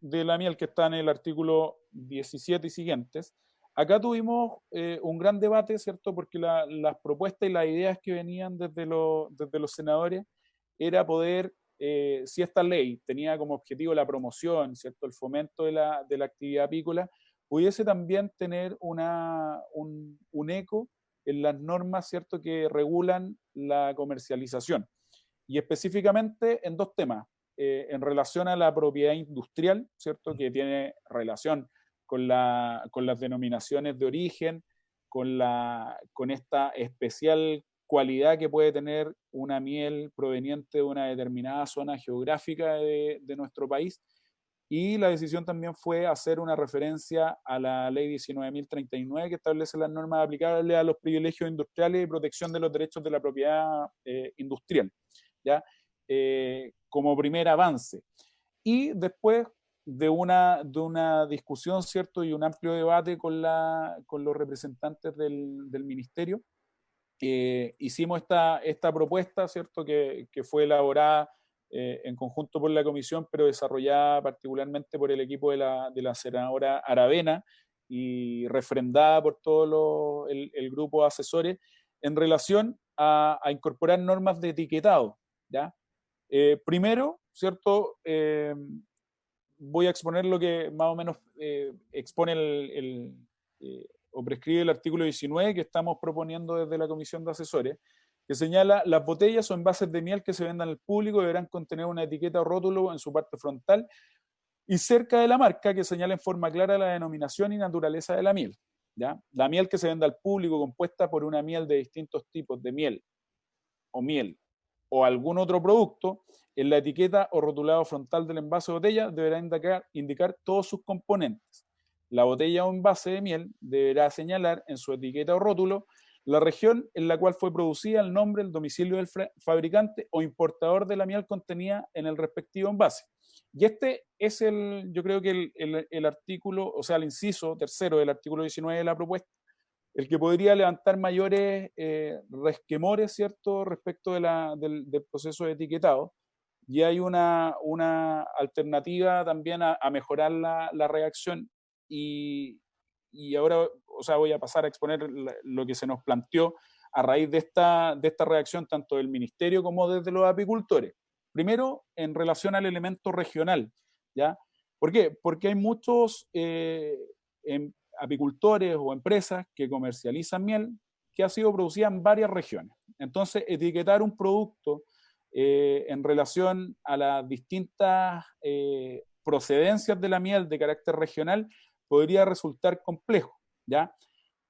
de la miel, que está en el artículo 17 y siguientes. acá tuvimos un gran debate, ¿cierto? Porque las propuestas y las ideas que venían desde los senadores era poder, si esta ley tenía como objetivo la promoción, ¿cierto? El fomento de la actividad apícola, pudiese también tener un eco en las normas, ¿cierto?, que regulan la comercialización. Y específicamente en dos temas, en relación a la propiedad industrial, ¿cierto?, que tiene relación con las denominaciones de origen, con esta especial cualidad que puede tener una miel proveniente de una determinada zona geográfica de nuestro país. Y la decisión también fue hacer una referencia a la ley 19.039, que establece las normas aplicables a los privilegios industriales y protección de los derechos de la propiedad industrial, ¿ya? Como primer avance. Y después de una discusión, ¿cierto?, y un amplio debate con los representantes del ministerio, hicimos esta propuesta, ¿cierto?, que fue elaborada en conjunto por la comisión, pero desarrollada particularmente por el equipo de la senadora Aravena y refrendada por todo el grupo de asesores en relación a incorporar normas de etiquetado, ¿ya? Primero, ¿cierto?, voy a exponer lo que más o menos expone o prescribe el artículo 19 que estamos proponiendo desde la Comisión de Asesores, que señala: las botellas o envases de miel que se vendan al público deberán contener una etiqueta o rótulo en su parte frontal y cerca de la marca que señala en forma clara la denominación y naturaleza de la miel, ¿ya? La miel que se venda al público compuesta por una miel de distintos tipos de miel o algún otro producto, en la etiqueta o rotulado frontal del envase o botella deberá indicar todos sus componentes. La botella o envase de miel deberá señalar en su etiqueta o rótulo la región en la cual fue producida, el nombre, el domicilio del fabricante o importador de la miel contenida en el respectivo envase. Y este es yo creo que el artículo, o sea, el inciso tercero del artículo 19 de la propuesta, el que podría levantar mayores resquemores, ¿cierto?, respecto del proceso de etiquetado. Y hay una alternativa también a mejorar la redacción y ahora, o sea, voy a pasar a exponer lo que se nos planteó a raíz de esta redacción, tanto del Ministerio como desde los apicultores. Primero, en relación al elemento regional, ¿ya? ¿Por qué? Porque hay muchos apicultores o empresas que comercializan miel que ha sido producida en varias regiones. Entonces, etiquetar un producto en relación a las distintas procedencias de la miel de carácter regional podría resultar complejo, ¿ya?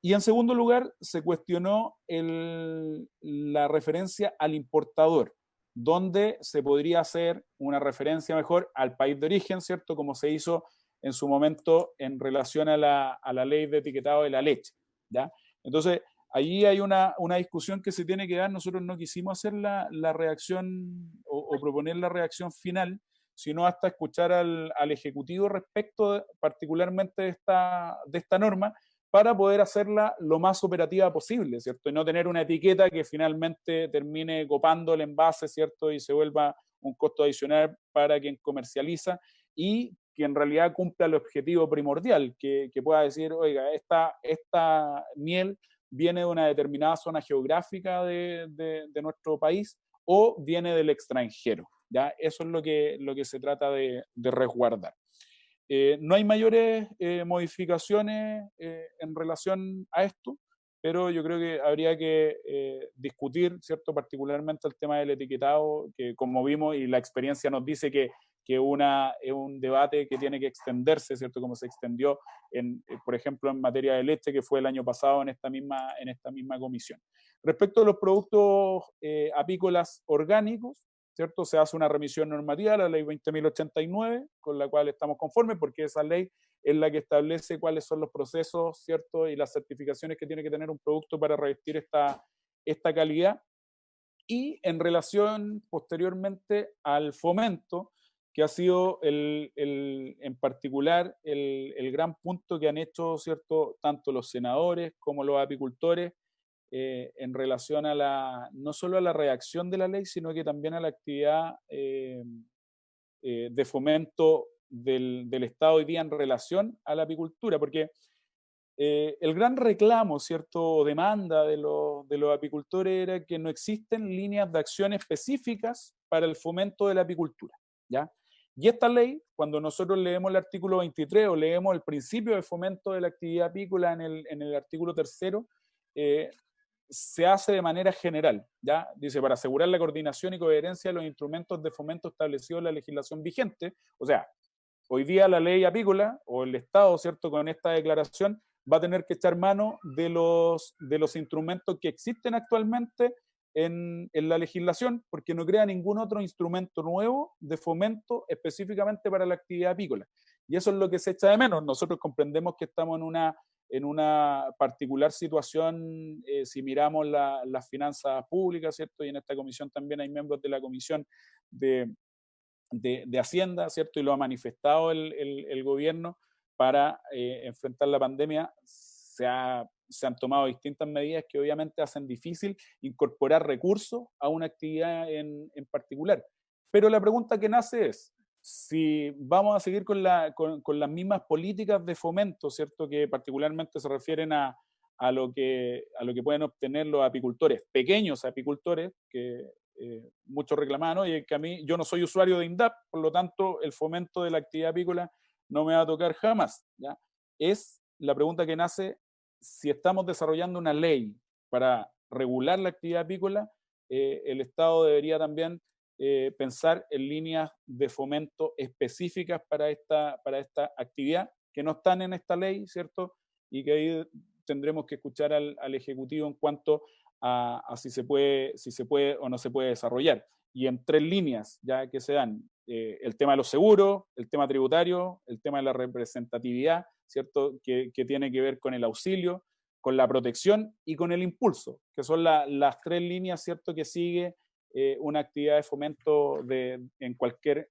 Y en segundo lugar, se cuestionó la referencia al importador, donde se podría hacer una referencia mejor al país de origen, ¿cierto?, como se hizo en su momento en relación a la ley de etiquetado de la leche, ¿ya? Entonces, allí hay una discusión que se tiene que dar. Nosotros no quisimos hacer la reacción o proponer la reacción final, sino hasta escuchar al Ejecutivo respecto particularmente de esta norma, para poder hacerla lo más operativa posible, ¿cierto? Y no tener una etiqueta que finalmente termine copando el envase, ¿cierto? Y se vuelva un costo adicional para quien comercializa y que en realidad cumpla el objetivo primordial, que pueda decir: oiga, esta miel viene de una determinada zona geográfica de nuestro país o viene del extranjero, ¿ya? Eso es lo que se trata de resguardar. No hay mayores modificaciones en relación a esto, pero yo creo que habría que discutir, ¿cierto?, particularmente el tema del etiquetado, que como vimos y la experiencia nos dice que es un debate que tiene que extenderse, ¿cierto?, como se extendió, por ejemplo, en materia de leche, que fue el año pasado en esta misma comisión. Respecto a los productos apícolas orgánicos, ¿cierto?, se hace una remisión normativa a la ley 20.089, con la cual estamos conformes, porque esa ley es la que establece cuáles son los procesos, ¿cierto?, y las certificaciones que tiene que tener un producto para revestir esta calidad. Y en relación posteriormente al fomento, que ha sido en particular el gran punto que han hecho, ¿cierto?, tanto los senadores como los apicultores, en relación a no solo a la redacción de la ley, sino que también a la actividad de fomento del Estado hoy día en relación a la apicultura, porque el gran reclamo, ¿cierto?, o demanda de los apicultores era que no existen líneas de acción específicas para el fomento de la apicultura, ¿ya? Y esta ley, cuando nosotros leemos el artículo 23 o leemos el principio de fomento de la actividad apícola en el artículo 3, se hace de manera general, ¿ya? Dice, para asegurar la coordinación y coherencia de los instrumentos de fomento establecidos en la legislación vigente, o sea, hoy día la ley apícola, o el Estado, ¿cierto?, con esta declaración, va a tener que echar mano de los instrumentos que existen actualmente en la legislación, porque no crea ningún otro instrumento nuevo de fomento específicamente para la actividad apícola. Y eso es lo que se echa de menos. Nosotros comprendemos que estamos en una particular situación, si miramos las finanzas públicas, ¿cierto? Y en esta comisión también hay miembros de la comisión de Hacienda, ¿cierto? Y lo ha manifestado el gobierno para enfrentar la pandemia. Se han tomado distintas medidas que obviamente hacen difícil incorporar recursos a una actividad en particular. Pero la pregunta que nace es, si vamos a seguir con las mismas políticas de fomento, ¿cierto?, que particularmente se refieren a lo que pueden obtener los apicultores, pequeños apicultores, que muchos reclamaban, oye, que a mí, yo no soy usuario de INDAP, por lo tanto, el fomento de la actividad apícola no me va a tocar jamás, ¿ya? Es la pregunta que nace, si estamos desarrollando una ley para regular la actividad apícola, el Estado debería también pensar en líneas de fomento específicas para esta actividad, que no están en esta ley, ¿cierto? Y que ahí tendremos que escuchar al Ejecutivo en cuanto a si se puede o no se puede desarrollar. Y en 3 líneas ya que se dan, el tema de los seguros, el tema tributario, el tema de la representatividad, ¿cierto?, que tiene que ver con el auxilio, con la protección y con el impulso, que son las 3 líneas, ¿cierto?, que sigue una actividad de fomento en cualquier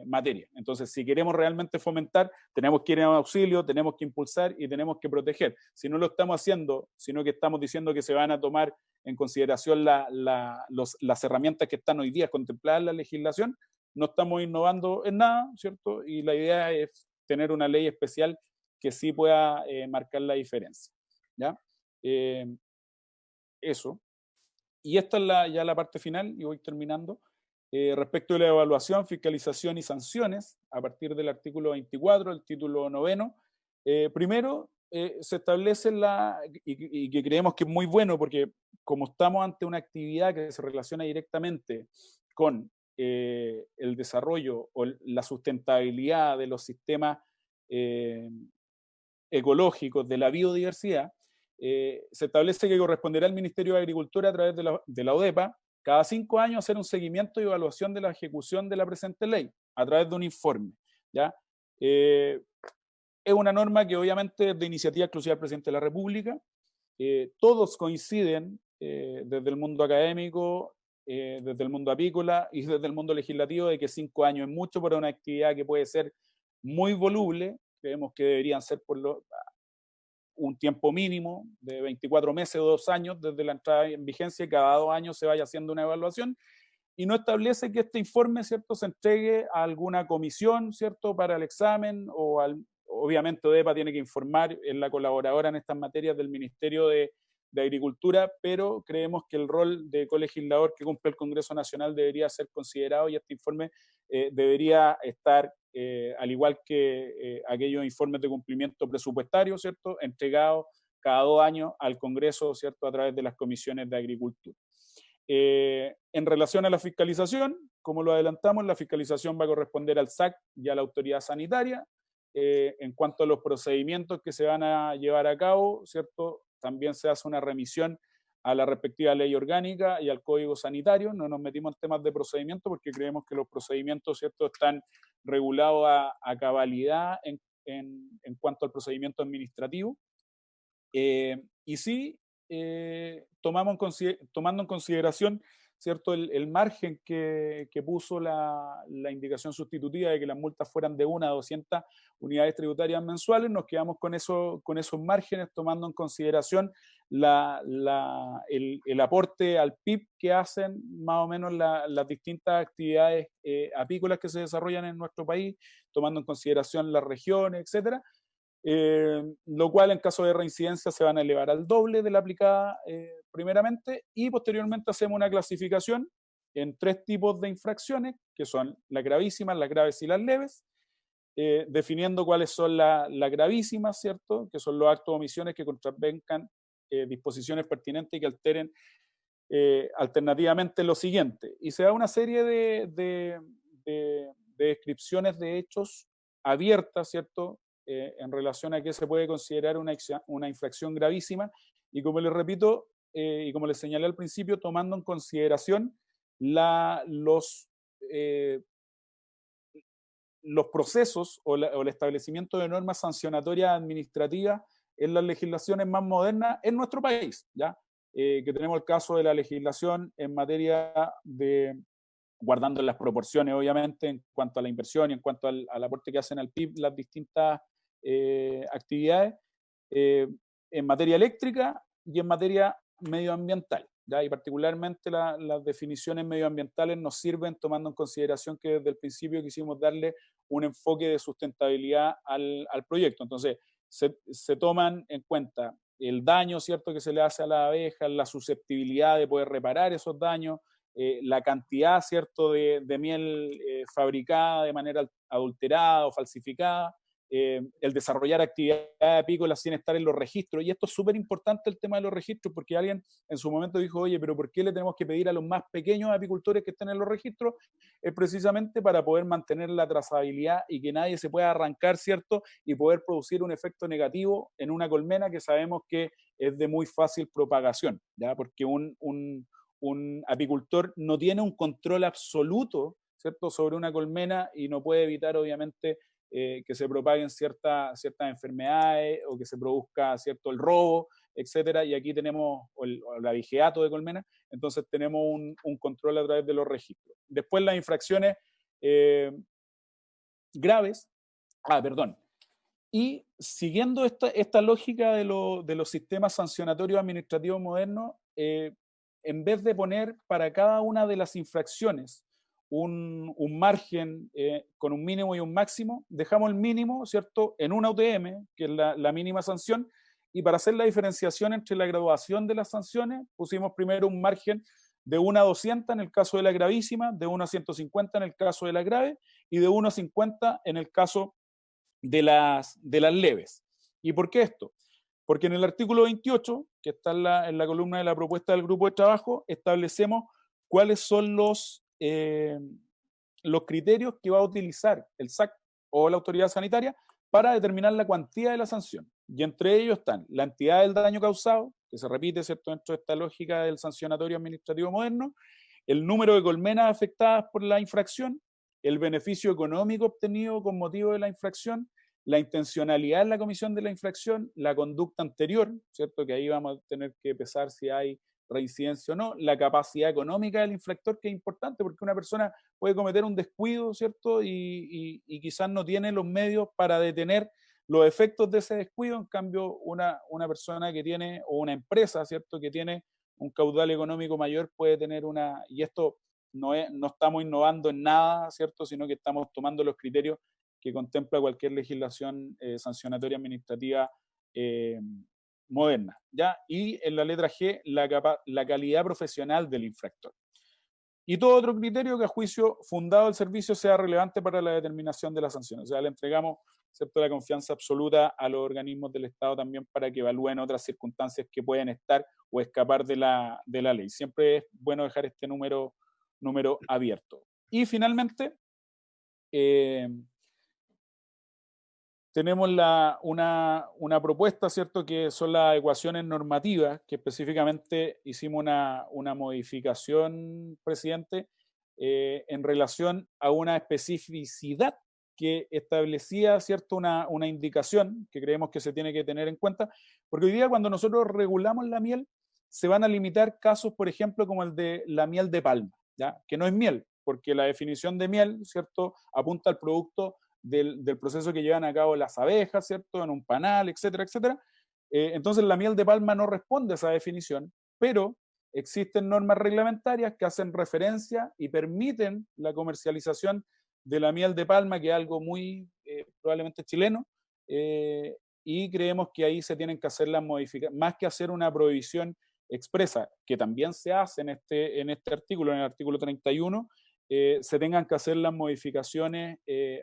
materia. Entonces, si queremos realmente fomentar, tenemos que ir en auxilio, tenemos que impulsar y tenemos que proteger. Si no lo estamos haciendo, sino que estamos diciendo que se van a tomar en consideración las herramientas que están hoy día contempladas en la legislación, no estamos innovando en nada, ¿cierto? Y la idea es tener una ley especial que sí pueda marcar la diferencia, ¿ya? Eso. Y esta es ya la parte final, y voy terminando. Respecto de la evaluación, fiscalización y sanciones, a partir del artículo 24, el título 9, primero se establece y que creemos que es muy bueno, porque como estamos ante una actividad que se relaciona directamente con el desarrollo o la sustentabilidad de los sistemas ecológicos, de la biodiversidad, se establece que corresponderá al Ministerio de Agricultura a través de la ODEPA cada 5 años hacer un seguimiento y evaluación de la ejecución de la presente ley a través de un informe, ¿ya? Es una norma que obviamente es de iniciativa exclusiva del Presidente de la República. Todos coinciden, desde el mundo académico, desde el mundo apícola y desde el mundo legislativo, de que 5 años es mucho para una actividad que puede ser muy voluble. Creemos que deberían ser un tiempo mínimo de 24 meses o 2 años desde la entrada en vigencia, y cada 2 años se vaya haciendo una evaluación, y no establece que este informe, ¿cierto?, se entregue a alguna comisión, ¿cierto?, para el examen, obviamente ODEPA tiene que informar, es la colaboradora en estas materias del Ministerio de Agricultura, pero creemos que el rol de colegislador que cumple el Congreso Nacional debería ser considerado, y este informe debería estar, al igual que aquellos informes de cumplimiento presupuestario, ¿cierto?, entregados cada 2 años al Congreso, ¿cierto?, a través de las comisiones de Agricultura. En relación a la fiscalización, como lo adelantamos, la fiscalización va a corresponder al SAC y a la autoridad sanitaria. En cuanto a los procedimientos que se van a llevar a cabo, ¿cierto?, también se hace una remisión a la respectiva ley orgánica y al Código Sanitario. No nos metimos en temas de procedimiento porque creemos que los procedimientos, ¿cierto?, están regulados a cabalidad en cuanto al procedimiento administrativo. Y sí, tomando en consideración, ¿cierto?, el margen que puso la indicación sustitutiva de que las multas fueran de 1 a 200 unidades tributarias mensuales, nos quedamos con esos márgenes, tomando en consideración el aporte al PIB que hacen más o menos las distintas actividades apícolas que se desarrollan en nuestro país, tomando en consideración las regiones, etcétera. lo cual en caso de reincidencia se van a elevar al doble de la aplicada primeramente, y posteriormente hacemos una clasificación en 3 tipos de infracciones, que son las gravísimas, las graves y las leves, definiendo cuáles son las gravísimas, ¿cierto? Que son los actos o omisiones que contravengan disposiciones pertinentes y que alteren alternativamente lo siguiente. Y se da una serie de descripciones de hechos abiertas, ¿cierto? En relación a qué se puede considerar una infracción gravísima, y como les repito, y como les señalé al principio, tomando en consideración los procesos o el establecimiento de normas sancionatorias administrativas en las legislaciones más modernas en nuestro país, ¿ya? Que tenemos el caso de la legislación en materia de, guardando las proporciones obviamente en cuanto a la inversión y en cuanto al aporte que hacen al PIB las distintas actividades, en materia eléctrica y en materia medioambiental, ¿ya? Y particularmente las definiciones medioambientales nos sirven tomando en consideración que desde el principio quisimos darle un enfoque de sustentabilidad al proyecto. Entonces, se toman en cuenta el daño, ¿cierto?, que se le hace a las abejas, la susceptibilidad de poder reparar esos daños, la cantidad, ¿cierto?, de miel fabricada de manera adulterada o falsificada, el desarrollar actividades apícolas sin estar en los registros. Y esto es súper importante, el tema de los registros, porque alguien en su momento dijo, oye, pero ¿por qué le tenemos que pedir a los más pequeños apicultores que estén en los registros? Es precisamente para poder mantener la trazabilidad y que nadie se pueda arrancar, ¿cierto? Y poder producir un efecto negativo en una colmena que sabemos que es de muy fácil propagación, ¿ya? Porque un apicultor no tiene un control absoluto, ¿cierto?, sobre una colmena y no puede evitar, obviamente, que se propaguen ciertas enfermedades o que se produzca, ¿cierto?, el robo, etcétera. Y aquí tenemos el abigeato de colmena, entonces tenemos un control a través de los registros. Después las infracciones graves, y siguiendo esta lógica de los sistemas sancionatorios administrativos modernos, en vez de poner para cada una de las infracciones un margen con un mínimo y un máximo, dejamos el mínimo, ¿cierto?, en una UTM, que es la mínima sanción, y para hacer la diferenciación entre la graduación de las sanciones, pusimos primero un margen de 1 a 200 en el caso de la gravísima, de 1 a 150 en el caso de la grave, y de 1 a 50 en el caso de las leves. ¿Y por qué esto? Porque en el artículo 28, que está en la columna de la propuesta del grupo de trabajo, establecemos cuáles son los criterios que va a utilizar el SAC o la autoridad sanitaria para determinar la cuantía de la sanción. Y entre ellos están la entidad del daño causado, que se repite, ¿cierto?, dentro de esta lógica del sancionatorio administrativo moderno, el número de colmenas afectadas por la infracción, el beneficio económico obtenido con motivo de la infracción, la intencionalidad en la comisión de la infracción, la conducta anterior, ¿cierto?, que ahí vamos a tener que pesar si hay reincidencia o no, la capacidad económica del infractor, que es importante porque una persona puede cometer un descuido, ¿cierto?, y quizás no tiene los medios para detener los efectos de ese descuido. En cambio, una persona que tiene, o una empresa, ¿cierto?, que tiene un caudal económico mayor puede tener y esto no estamos innovando en nada, ¿cierto?, sino que estamos tomando los criterios que contempla cualquier legislación sancionatoria administrativa moderna, ¿ya? Y en la letra G, la calidad profesional del infractor. Y todo otro criterio que a juicio fundado del servicio sea relevante para la determinación de la sanción. O sea, le entregamos, ¿cierto?, la confianza absoluta a los organismos del Estado también para que evalúen otras circunstancias que pueden estar o escapar de la ley. Siempre es bueno dejar este número abierto. Y finalmente, tenemos una propuesta, ¿cierto?, que son las ecuaciones normativas, que específicamente hicimos una modificación, presidente, en relación a una especificidad que establecía, ¿cierto?, una indicación que creemos que se tiene que tener en cuenta, porque hoy día cuando nosotros regulamos la miel, se van a limitar casos, por ejemplo, como el de la miel de palma, ¿ya?, que no es miel, porque la definición de miel, ¿cierto?, apunta al producto del proceso que llevan a cabo las abejas, ¿cierto?, en un panal, etcétera, etcétera. Entonces la miel de palma no responde a esa definición, pero existen normas reglamentarias que hacen referencia y permiten la comercialización de la miel de palma, que es algo muy probablemente chileno, y creemos que ahí se tienen que hacer las modificaciones, más que hacer una prohibición expresa, que también se hace en este artículo, en el artículo 31, se tengan que hacer las modificaciones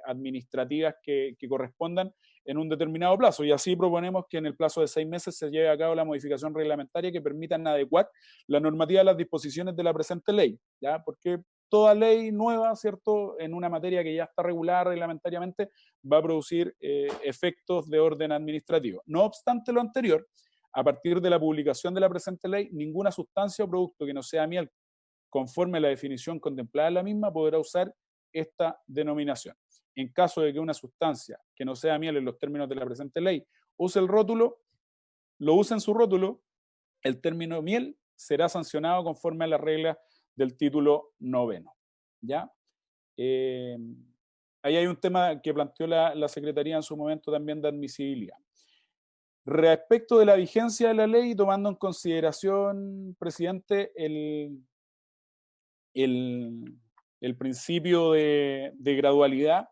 administrativas que correspondan en un determinado plazo. Y así proponemos que en el plazo de 6 meses se lleve a cabo la modificación reglamentaria que permitan adecuar la normativa a las disposiciones de la presente ley, ¿ya? Porque toda ley nueva, ¿cierto?, en una materia que ya está regulada reglamentariamente, va a producir efectos de orden administrativo. No obstante lo anterior, a partir de la publicación de la presente ley, ninguna sustancia o producto que no sea miel, conforme a la definición contemplada en la misma, podrá usar esta denominación. En caso de que una sustancia que no sea miel en los términos de la presente ley use el rótulo, lo use en su rótulo, el término miel será sancionado conforme a las reglas del título 9. ¿Ya? Ahí hay un tema que planteó la Secretaría en su momento también de admisibilidad. Respecto de la vigencia de la ley, tomando en consideración, presidente, el principio de gradualidad,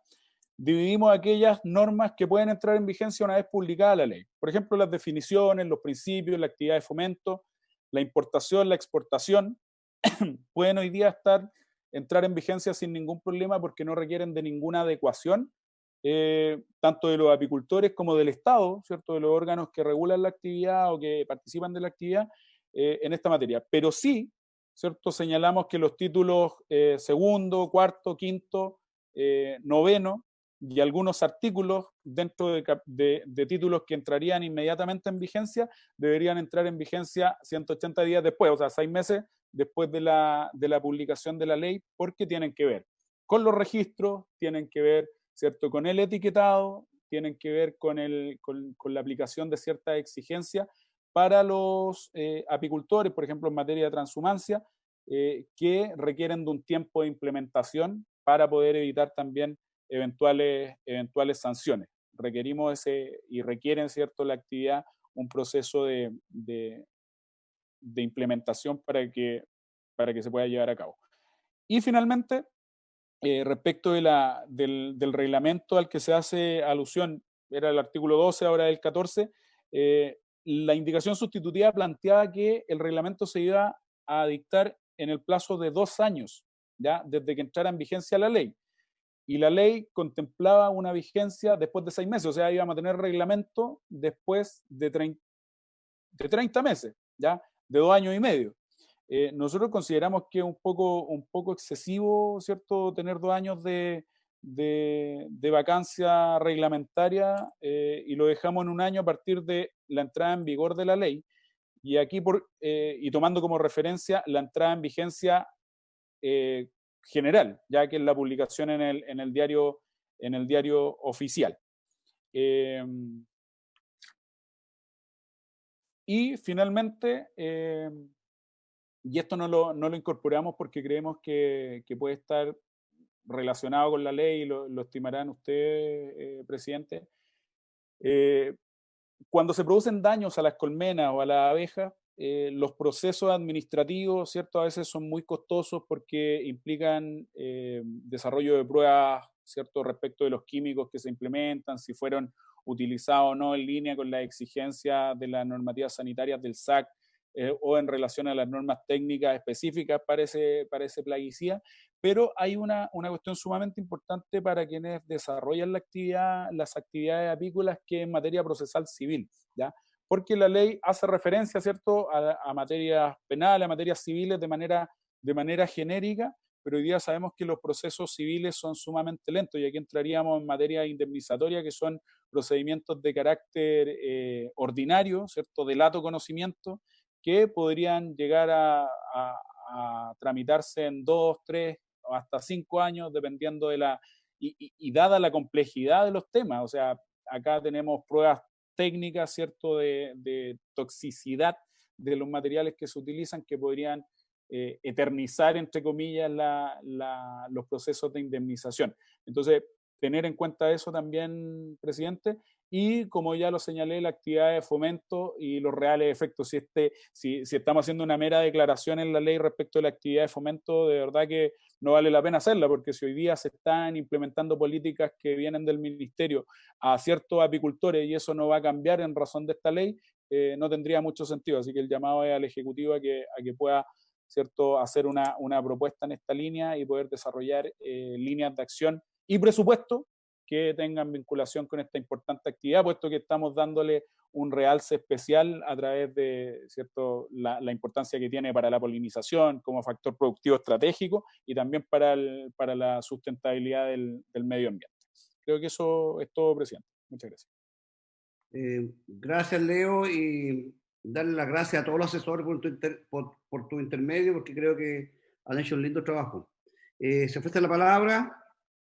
dividimos aquellas normas que pueden entrar en vigencia una vez publicada la ley. Por ejemplo, las definiciones, los principios, la actividad de fomento, la importación, la exportación, pueden hoy día entrar en vigencia sin ningún problema porque no requieren de ninguna adecuación, tanto de los apicultores como del Estado, ¿cierto?, de los órganos que regulan la actividad o que participan de la actividad en esta materia. Pero sí, ¿cierto?, señalamos que los títulos segundo, cuarto, quinto, noveno y algunos artículos dentro de títulos que entrarían inmediatamente en vigencia deberían entrar en vigencia 180 días después, o sea, 6 meses después de la publicación de la ley, porque tienen que ver con los registros, tienen que ver, ¿cierto?, con el etiquetado, tienen que ver con la aplicación de ciertas exigencias para los apicultores, por ejemplo, en materia de transhumancia, que requieren de un tiempo de implementación para poder evitar también eventuales sanciones. Requerimos y requieren, ¿cierto?, la actividad, un proceso de implementación para que se pueda llevar a cabo. Y finalmente, respecto del reglamento al que se hace alusión, era el artículo 12, ahora el 14, la indicación sustitutiva planteaba que el reglamento se iba a dictar en el plazo de 2 años, ¿ya?, desde que entrara en vigencia la ley. Y la ley contemplaba una vigencia después de 6 meses, o sea, íbamos a tener reglamento después de 30 meses, ¿ya?, de 2 años y medio. Nosotros consideramos que es un poco excesivo, ¿cierto?, tener 2 años de vacancia reglamentaria y lo dejamos en 1 año a partir de la entrada en vigor de la ley. Y aquí, y tomando como referencia la entrada en vigencia general, ya que es la publicación en el diario oficial. Y finalmente, y esto no lo incorporamos porque creemos que puede estar relacionado con la ley, y lo estimarán ustedes, presidente. Cuando se producen daños a las colmenas o a las abejas, los procesos administrativos, ¿cierto?, a veces son muy costosos porque implican desarrollo de pruebas, ¿cierto?, respecto de los químicos que se implementan, si fueron utilizados o no en línea con las exigencias de las normativas sanitarias del SAC, o en relación a las normas técnicas específicas para ese plaguicida, pero hay una cuestión sumamente importante para quienes desarrollan las actividades apícolas, que es en materia procesal civil, ¿ya? Porque la ley hace referencia, ¿cierto?, a materias penales, a materias civiles de manera genérica, pero hoy día sabemos que los procesos civiles son sumamente lentos, y aquí entraríamos en materia indemnizatoria, que son procedimientos de carácter ordinario, ¿cierto?, de lato conocimiento, que podrían llegar a tramitarse en 2, 3 o hasta 5 años, dependiendo y dada la complejidad de los temas. O sea, acá tenemos pruebas técnicas, ¿cierto?, de toxicidad de los materiales que se utilizan, que podrían eternizar, entre comillas, los procesos de indemnización. Entonces, tener en cuenta eso también, presidente. Y como ya lo señalé, la actividad de fomento y los reales efectos. Si estamos haciendo una mera declaración en la ley respecto a la actividad de fomento, de verdad que no vale la pena hacerla, porque si hoy día se están implementando políticas que vienen del ministerio a ciertos apicultores y eso no va a cambiar en razón de esta ley, no tendría mucho sentido. Así que el llamado es al Ejecutivo a que pueda, ¿cierto?, hacer una propuesta en esta línea y poder desarrollar líneas de acción y presupuesto que tengan vinculación con esta importante actividad, puesto que estamos dándole un realce especial a través de, ¿cierto?, la importancia que tiene para la polinización como factor productivo estratégico y también para la sustentabilidad del medio ambiente. Creo que eso es todo, presidente. Muchas gracias. Gracias, Leo, y darle las gracias a todos los asesores por tu intermedio, porque creo que han hecho un lindo trabajo. Se ofrece la palabra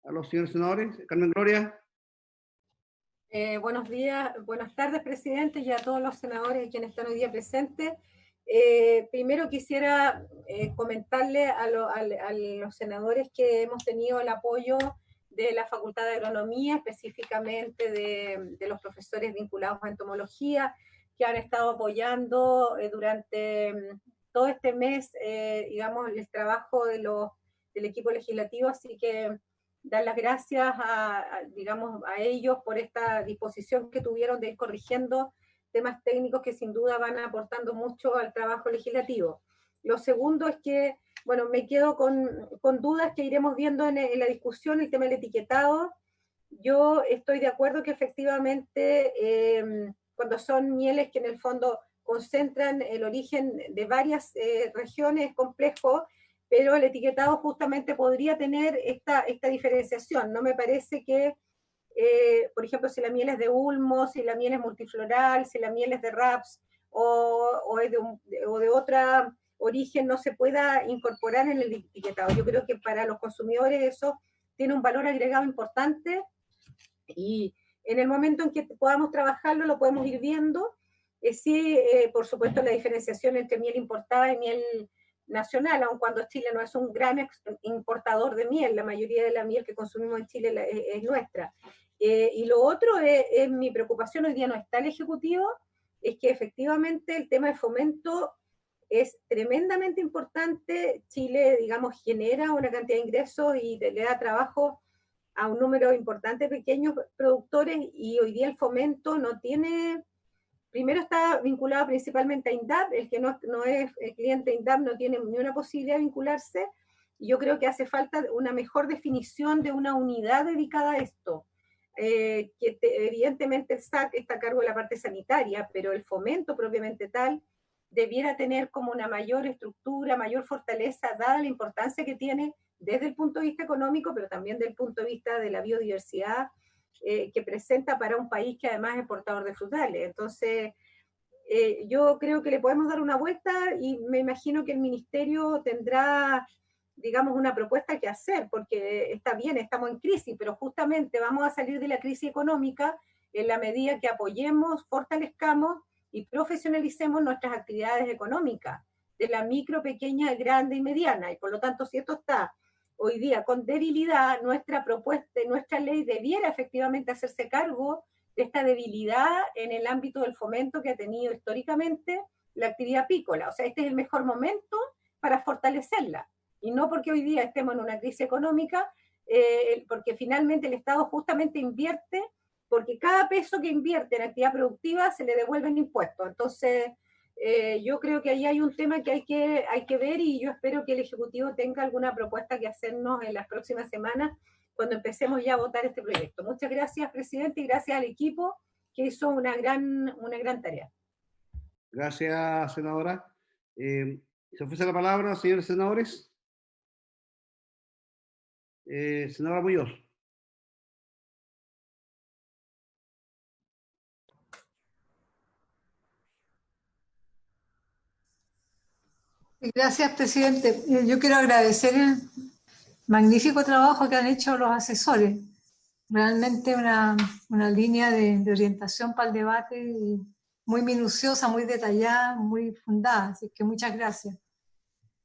a los señores senadores. Carmen Gloria. Buenos días, buenas tardes, presidente, y a todos los senadores quienes están hoy día presentes. Primero quisiera comentarle a los senadores que hemos tenido el apoyo de la Facultad de Agronomía, específicamente de los profesores vinculados a entomología, que han estado apoyando durante todo este mes, digamos, el trabajo del equipo legislativo, así que dar las gracias digamos, a ellos por esta disposición que tuvieron de ir corrigiendo temas técnicos que sin duda van aportando mucho al trabajo legislativo. Lo segundo es que, bueno, me quedo con dudas que iremos viendo en la discusión, el tema del etiquetado. Yo estoy de acuerdo que efectivamente cuando son mieles que en el fondo concentran el origen de varias regiones es complejo, pero el etiquetado justamente podría tener esta diferenciación. No me parece que, por ejemplo, si la miel es de ulmo, si la miel es multifloral, si la miel es de raps o de otra origen, no se pueda incorporar en el etiquetado. Yo creo que para los consumidores eso tiene un valor agregado importante y en el momento en que podamos trabajarlo lo podemos ir viendo. Sí, por supuesto, la diferenciación entre miel importada y miel nacional, aun cuando Chile no es un gran importador de miel, la mayoría de la miel que consumimos en Chile es nuestra. Y lo otro es mi preocupación, hoy día no está el Ejecutivo, es que efectivamente el tema de fomento es tremendamente importante. Chile, digamos, genera una cantidad de ingresos y le da trabajo a un número importante de pequeños productores y hoy día el fomento no tiene... Primero está vinculado principalmente a INDAP, el que no es cliente de INDAP no tiene ni una posibilidad de vincularse, y yo creo que hace falta una mejor definición de una unidad dedicada a esto, evidentemente el SAC está a cargo de la parte sanitaria, pero el fomento propiamente tal debiera tener como una mayor estructura, mayor fortaleza, dada la importancia que tiene desde el punto de vista económico, pero también desde el punto de vista de la biodiversidad, que presenta para un país que además es exportador de frutales. Entonces, yo creo que le podemos dar una vuelta y me imagino que el ministerio tendrá, digamos, una propuesta que hacer, porque está bien, estamos en crisis, pero justamente vamos a salir de la crisis económica en la medida que apoyemos, fortalezcamos y profesionalicemos nuestras actividades económicas, de la micro, pequeña, grande y mediana. Y por lo tanto, si esto está hoy día con debilidad, nuestra propuesta, nuestra ley debiera efectivamente hacerse cargo de esta debilidad en el ámbito del fomento que ha tenido históricamente la actividad apícola. O sea, este es el mejor momento para fortalecerla. Y no porque hoy día estemos en una crisis económica, porque finalmente el Estado justamente invierte, porque cada peso que invierte en actividad productiva se le devuelven impuestos. Entonces, yo creo que ahí hay un tema que hay que ver y yo espero que el Ejecutivo tenga alguna propuesta que hacernos en las próximas semanas cuando empecemos ya a votar este proyecto. Muchas gracias, presidente, y gracias al equipo que hizo una gran tarea. Gracias, senadora. Se ofrece la palabra, señores senadores. Senadora Muñoz. Gracias, presidente. Yo quiero agradecer el magnífico trabajo que han hecho los asesores. Realmente una línea de orientación para el debate muy minuciosa, muy detallada, muy fundada. Así que muchas gracias.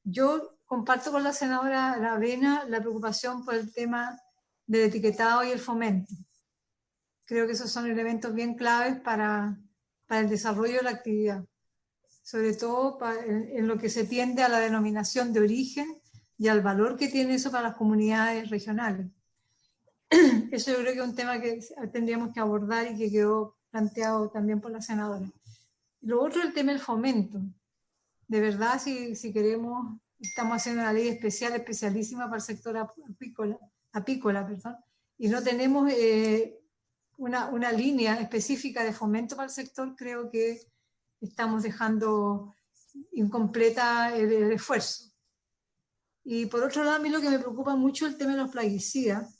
Yo comparto con la senadora Aravena la preocupación por el tema del etiquetado y el fomento. Creo que esos son elementos bien claves para el desarrollo de la actividad, sobre todo en lo que se tiende a la denominación de origen y al valor que tiene eso para las comunidades regionales. Eso yo creo que es un tema que tendríamos que abordar y que quedó planteado también por la senadora. Lo otro es el tema del fomento. De verdad, si queremos, estamos haciendo una ley especial, especialísima para el sector apícola, perdón, y no tenemos una línea específica de fomento para el sector, creo que estamos dejando incompleta el esfuerzo. Y por otro lado, a mí lo que me preocupa mucho es el tema de los plaguicidas,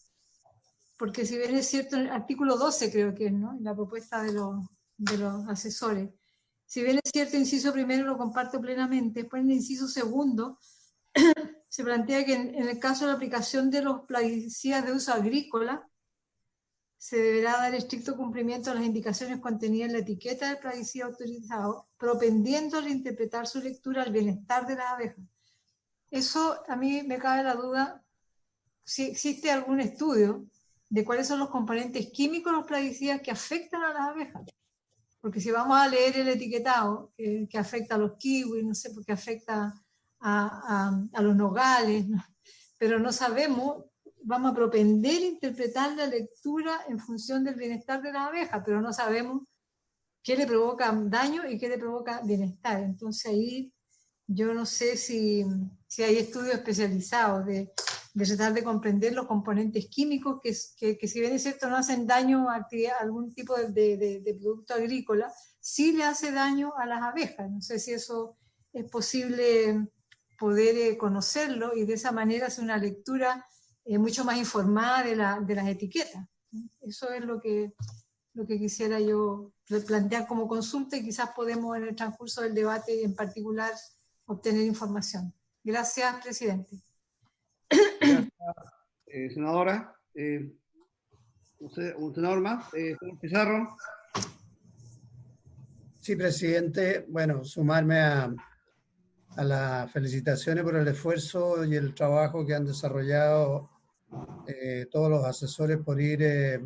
porque si bien es cierto, en el artículo 12 creo que es, ¿no?, en la propuesta de los asesores, si bien es cierto, el inciso primero lo comparto plenamente, después en el inciso segundo se plantea que en el caso de la aplicación de los plaguicidas de uso agrícola, se deberá dar estricto cumplimiento a las indicaciones contenidas en la etiqueta del plaguicida autorizado, propendiéndole a interpretar su lectura al bienestar de las abejas. Eso a mí me cabe la duda si existe algún estudio de cuáles son los componentes químicos de los plaguicidas que afectan a las abejas. Porque si vamos a leer el etiquetado que afecta a los kiwis, no sé, porque afecta a los nogales, ¿no?, pero no sabemos, vamos a propender a interpretar la lectura en función del bienestar de las abejas, pero no sabemos qué le provoca daño y qué le provoca bienestar. Entonces ahí yo no sé si hay estudios especializados de tratar de comprender los componentes químicos que si bien es cierto no hacen daño a algún tipo de producto agrícola, sí le hace daño a las abejas. No sé si eso es posible poder conocerlo y de esa manera hacer una lectura mucho más informada de las etiquetas. Eso es lo que quisiera yo plantear como consulta, y quizás podemos en el transcurso del debate en particular obtener información. Gracias, presidente. Gracias, senadora. Un senador más, señor Pizarro. Sí, presidente. Bueno, sumarme a las felicitaciones por el esfuerzo y el trabajo que han desarrollado todos los asesores por ir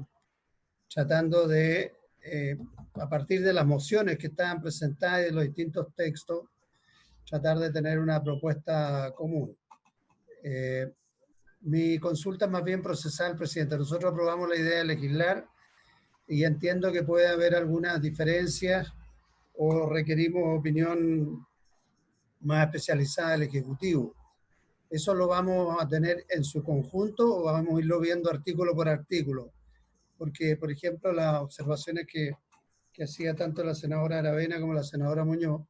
tratando de, a partir de las mociones que estaban presentadas y de los distintos textos, tratar de tener una propuesta común. Mi consulta es más bien procesal, presidente. Nosotros aprobamos la idea de legislar y entiendo que puede haber algunas diferencias o requerimos opinión más especializada del Ejecutivo. ¿Eso lo vamos a tener en su conjunto o vamos a irlo viendo artículo por artículo? Porque, por ejemplo, las observaciones que hacía tanto la senadora Aravena como la senadora Muñoz,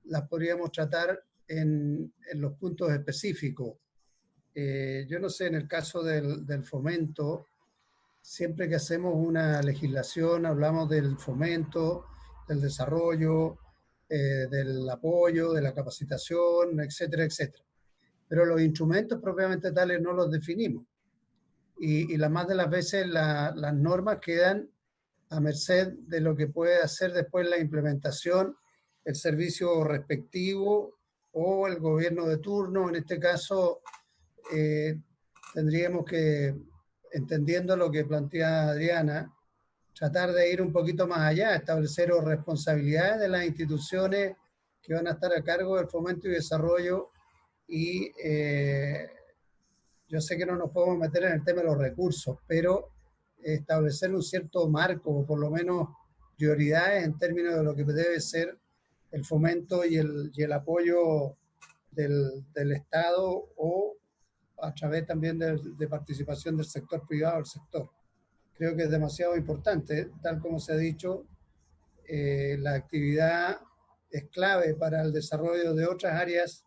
las podríamos tratar en los puntos específicos. Yo no sé, en el caso del fomento, siempre que hacemos una legislación hablamos del fomento, del desarrollo, del apoyo, de la capacitación, etcétera, etcétera. Pero los instrumentos propiamente tales no los definimos. Y la más de las veces las normas quedan a merced de lo que puede hacer después la implementación, el servicio respectivo o el gobierno de turno. En este caso, tendríamos que, entendiendo lo que plantea Adriana, tratar de ir un poquito más allá, establecer responsabilidades de las instituciones que van a estar a cargo del fomento y desarrollo. Y yo sé que no nos podemos meter en el tema de los recursos, pero establecer un cierto marco, o por lo menos prioridades en términos de lo que debe ser el fomento y el apoyo del Estado, o a través también de participación del sector privado, del sector. Creo que es demasiado importante, tal como se ha dicho, la actividad es clave para el desarrollo de otras áreas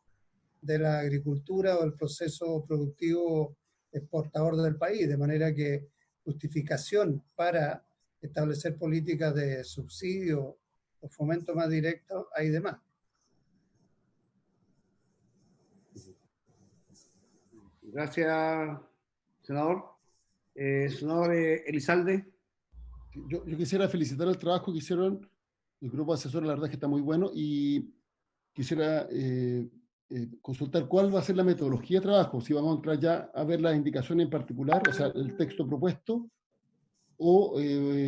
de la agricultura o el proceso productivo exportador del país, de manera que justificación para establecer políticas de subsidio o fomento más directo hay de más. Gracias, senador. Senador Elizalde. Yo quisiera felicitar el trabajo que hicieron el grupo asesor, la verdad es que está muy bueno, y quisiera consultar cuál va a ser la metodología de trabajo, si vamos a entrar ya a ver las indicaciones en particular, o sea, el texto propuesto, o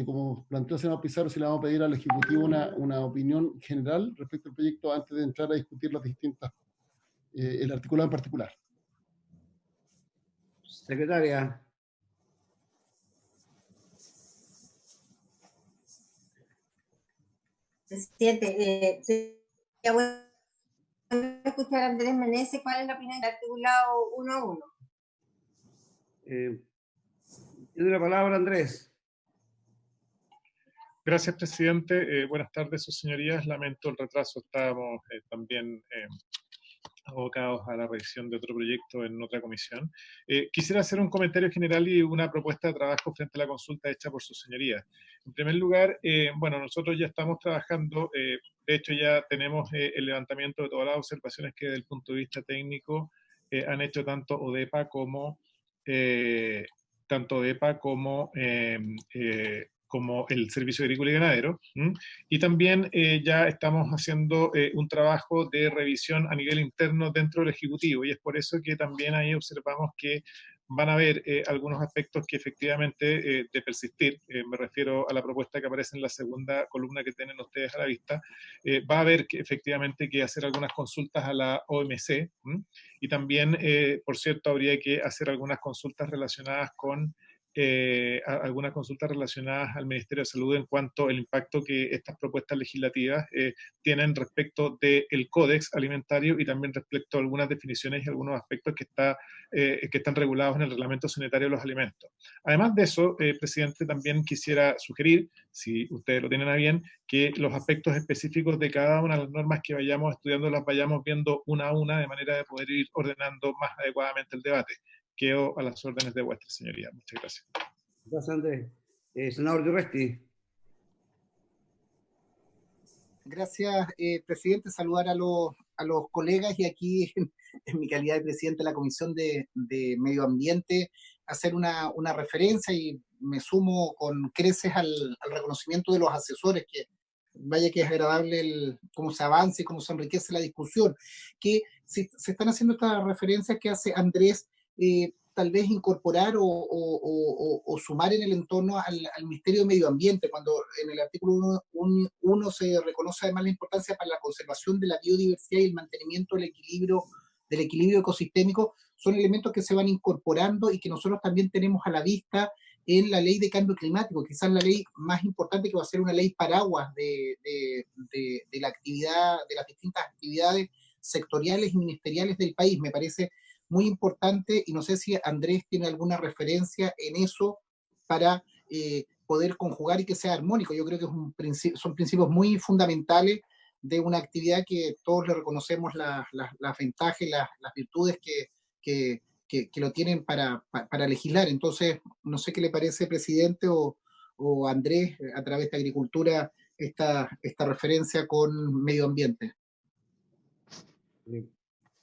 como planteó el senador Pizarro, si le vamos a pedir al Ejecutivo una opinión general respecto al proyecto antes de entrar a discutir las distintas, el articulado en particular. Secretaria. Presidente, sería bueno escuchar a Andrés Meneses cuál es la opinión del articulado 1.1. Tiene la palabra Andrés. Gracias, presidente. Buenas tardes, sus señorías. Lamento el retraso. Estábamos también abocados a la revisión de otro proyecto en otra comisión. Quisiera hacer un comentario general y una propuesta de trabajo frente a la consulta hecha por sus señorías. En primer lugar, bueno, nosotros ya estamos trabajando, de hecho ya tenemos el levantamiento de todas las observaciones que desde el punto de vista técnico han hecho tanto ODEPA como como el Servicio Agrícola y Ganadero, y también ya estamos haciendo un trabajo de revisión a nivel interno dentro del Ejecutivo, y es por eso que también ahí observamos que van a haber algunos aspectos que efectivamente de persistir, me refiero a la propuesta que aparece en la segunda columna que tienen ustedes a la vista, va a haber que efectivamente que hacer algunas consultas a la OMC, y también, por cierto, habría que hacer algunas consultas relacionadas con algunas consultas relacionadas al Ministerio de Salud en cuanto al impacto que estas propuestas legislativas tienen respecto del Códex Alimentario y también respecto a algunas definiciones y algunos aspectos que están regulados en el Reglamento Sanitario de los Alimentos. Además de eso, presidente, también quisiera sugerir, si ustedes lo tienen a bien, que los aspectos específicos de cada una de las normas que vayamos estudiando las vayamos viendo una a una de manera de poder ir ordenando más adecuadamente el debate. Quedo a las órdenes de vuestra señoría. Muchas gracias. Gracias, Andrés. Senador Durresti. Gracias, presidente. Saludar a los colegas y aquí, en mi calidad de presidente de la Comisión de Medio Ambiente, hacer una referencia y me sumo con creces al reconocimiento de los asesores, que vaya que es agradable cómo se avanza y cómo se enriquece la discusión. Que si se están haciendo estas referencias que hace Andrés, tal vez incorporar o sumar en el entorno al Ministerio de Medio Ambiente, cuando en el artículo 1 se reconoce además la importancia para la conservación de la biodiversidad y el mantenimiento del equilibrio ecosistémico, son elementos que se van incorporando y que nosotros también tenemos a la vista en la ley de cambio climático, quizás la ley más importante, que va a ser una ley paraguas de la actividad, de las distintas actividades sectoriales y ministeriales del país. Me parece muy importante, y no sé si Andrés tiene alguna referencia en eso para poder conjugar y que sea armónico. Yo creo que son principios muy fundamentales de una actividad que todos le reconocemos las ventajas y las virtudes que lo tienen para legislar. Entonces, no sé qué le parece, presidente, o Andrés, a través de Agricultura, esta referencia con medio ambiente.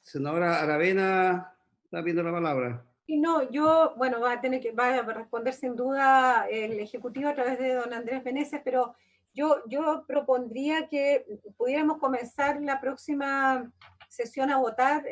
Senadora Aravena, está pidiendo la palabra. Y no, bueno, va a responder sin duda el Ejecutivo a través de don Andrés Meneses, pero yo propondría que pudiéramos comenzar la próxima sesión a votar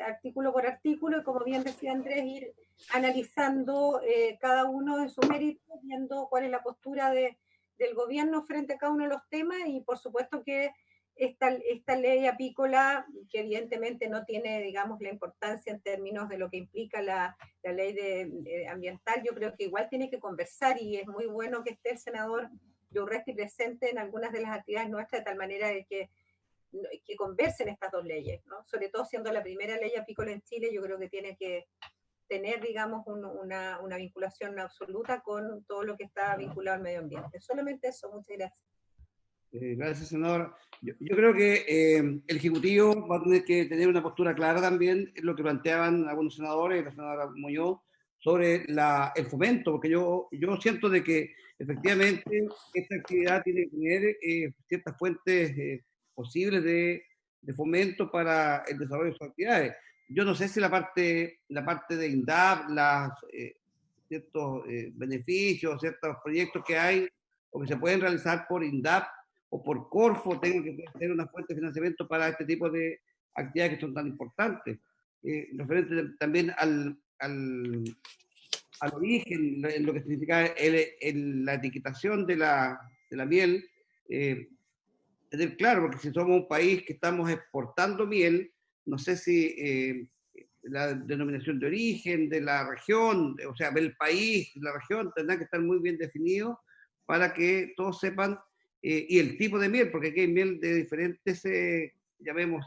artículo por artículo, y como bien decía Andrés, ir analizando cada uno de sus méritos, viendo cuál es la postura del gobierno frente a cada uno de los temas, y por supuesto que esta ley apícola, que evidentemente no tiene, digamos, la importancia en términos de lo que implica la ley ambiental, yo creo que igual tiene que conversar, y es muy bueno que esté el senador Durresti presente en algunas de las actividades nuestras, de tal manera de que conversen estas dos leyes, ¿no? Sobre todo siendo la primera ley apícola en Chile, yo creo que tiene que tener, digamos, una vinculación absoluta con todo lo que está vinculado al medio ambiente. Solamente eso, muchas gracias. Gracias, senadora. Yo creo que el Ejecutivo va a tener que tener una postura clara también en lo que planteaban algunos senadores, la senadora Muñoz, sobre el fomento, porque yo siento de que efectivamente esta actividad tiene que tener ciertas fuentes posibles de fomento para el desarrollo de sus actividades. Yo no sé si la parte de INDAP, ciertos beneficios, ciertos proyectos que hay o que se pueden realizar por INDAP o por Corfo tengan que tener una fuente de financiamiento para este tipo de actividades que son tan importantes, referente también al origen, en lo que significa la etiquetación de la miel. Claro, porque si somos un país que estamos exportando miel, no sé si la denominación de origen de la región, o sea, del país, la región, tendrá que estar muy bien definido para que todos sepan, y el tipo de miel, porque aquí hay miel de diferentes, llamemos,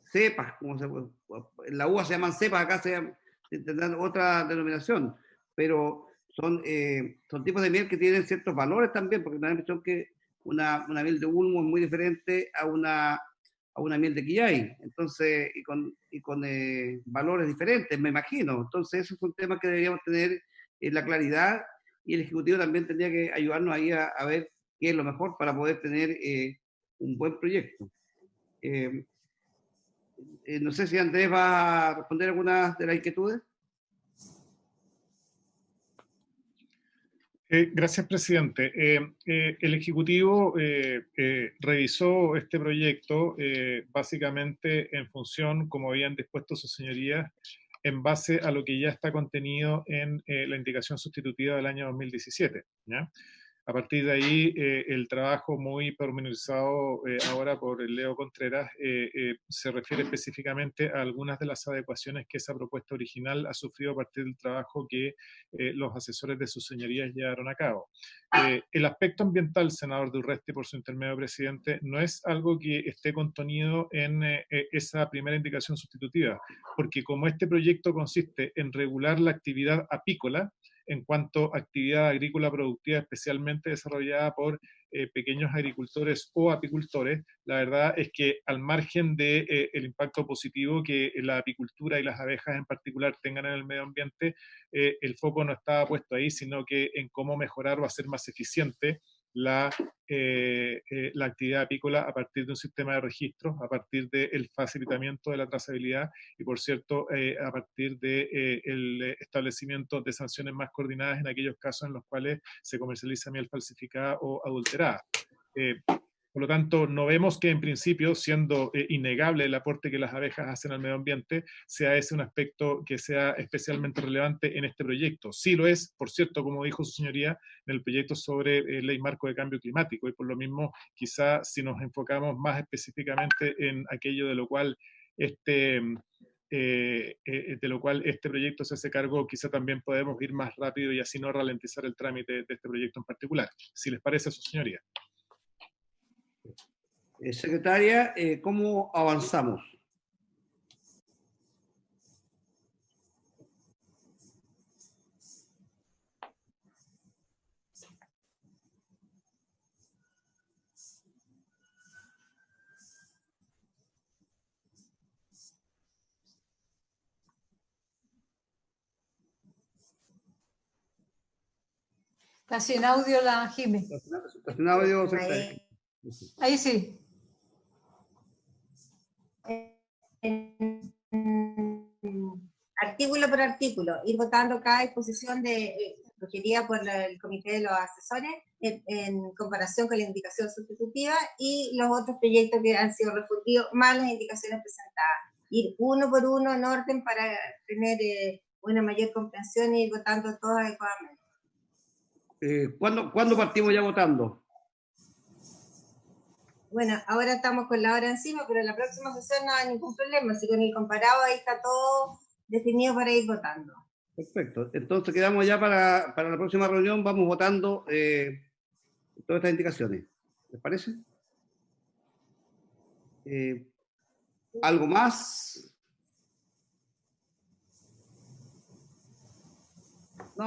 cepas, en la uva se llaman cepas, acá tendrán otra denominación, pero son tipos de miel que tienen ciertos valores también, porque me da la impresión que una miel de Ulmo es muy diferente a una miel de Quillay, entonces, y con valores diferentes, me imagino. Entonces, eso es un tema que deberíamos tener la claridad, y el Ejecutivo también tendría que ayudarnos ahí a ver qué es lo mejor para poder tener un buen proyecto. No sé si Andrés va a responder algunas de las inquietudes. Gracias, presidente. El Ejecutivo revisó este proyecto básicamente en función, como habían dispuesto sus señorías, en base a lo que ya está contenido en la indicación sustitutiva del año 2017, ¿ya? A partir de ahí, el trabajo muy pormenorizado ahora por el Leo Contreras se refiere específicamente a algunas de las adecuaciones que esa propuesta original ha sufrido a partir del trabajo que los asesores de sus señorías llevaron a cabo. El aspecto ambiental, senador Durresti, por su intermedio, presidente, no es algo que esté contenido en esa primera indicación sustitutiva, porque como este proyecto consiste en regular la actividad apícola, en cuanto a actividad agrícola productiva especialmente desarrollada por pequeños agricultores o apicultores, la verdad es que al margen de el impacto positivo que la apicultura y las abejas en particular tengan en el medio ambiente, el foco no estaba puesto ahí, sino que en cómo mejorar o hacer más eficiente la actividad apícola a partir de un sistema de registro, a partir del facilitamiento de la trazabilidad y, por cierto, a partir del establecimiento de sanciones más coordinadas en aquellos casos en los cuales se comercializa miel falsificada o adulterada. Por lo tanto, no vemos que en principio, siendo innegable el aporte que las abejas hacen al medio ambiente, sea ese un aspecto que sea especialmente relevante en este proyecto. Sí lo es, por cierto, como dijo su señoría, en el proyecto sobre ley marco de cambio climático, y por lo mismo, quizá si nos enfocamos más específicamente en aquello de lo cual este proyecto se hace cargo, quizá también podemos ir más rápido y así no ralentizar el trámite de este proyecto en particular. Si les parece a su señoría. Secretaria, ¿cómo avanzamos? Está sin audio la Jimé. Está sin audio, secretaria. Ahí sí. Artículo por artículo, ir votando cada disposición sugerida por el comité de los asesores en comparación con la indicación sustitutiva y los otros proyectos que han sido refundidos, más las indicaciones presentadas. Ir uno por uno en orden para tener una mayor comprensión y ir votando todos adecuadamente. ¿Cuándo partimos ya votando? Bueno, ahora estamos con la hora encima, pero en la próxima sesión no hay ningún problema. Así con el comparado ahí está todo definido para ir votando. Perfecto. Entonces quedamos ya para la próxima reunión, vamos votando todas estas indicaciones. ¿Les parece? ¿Algo más?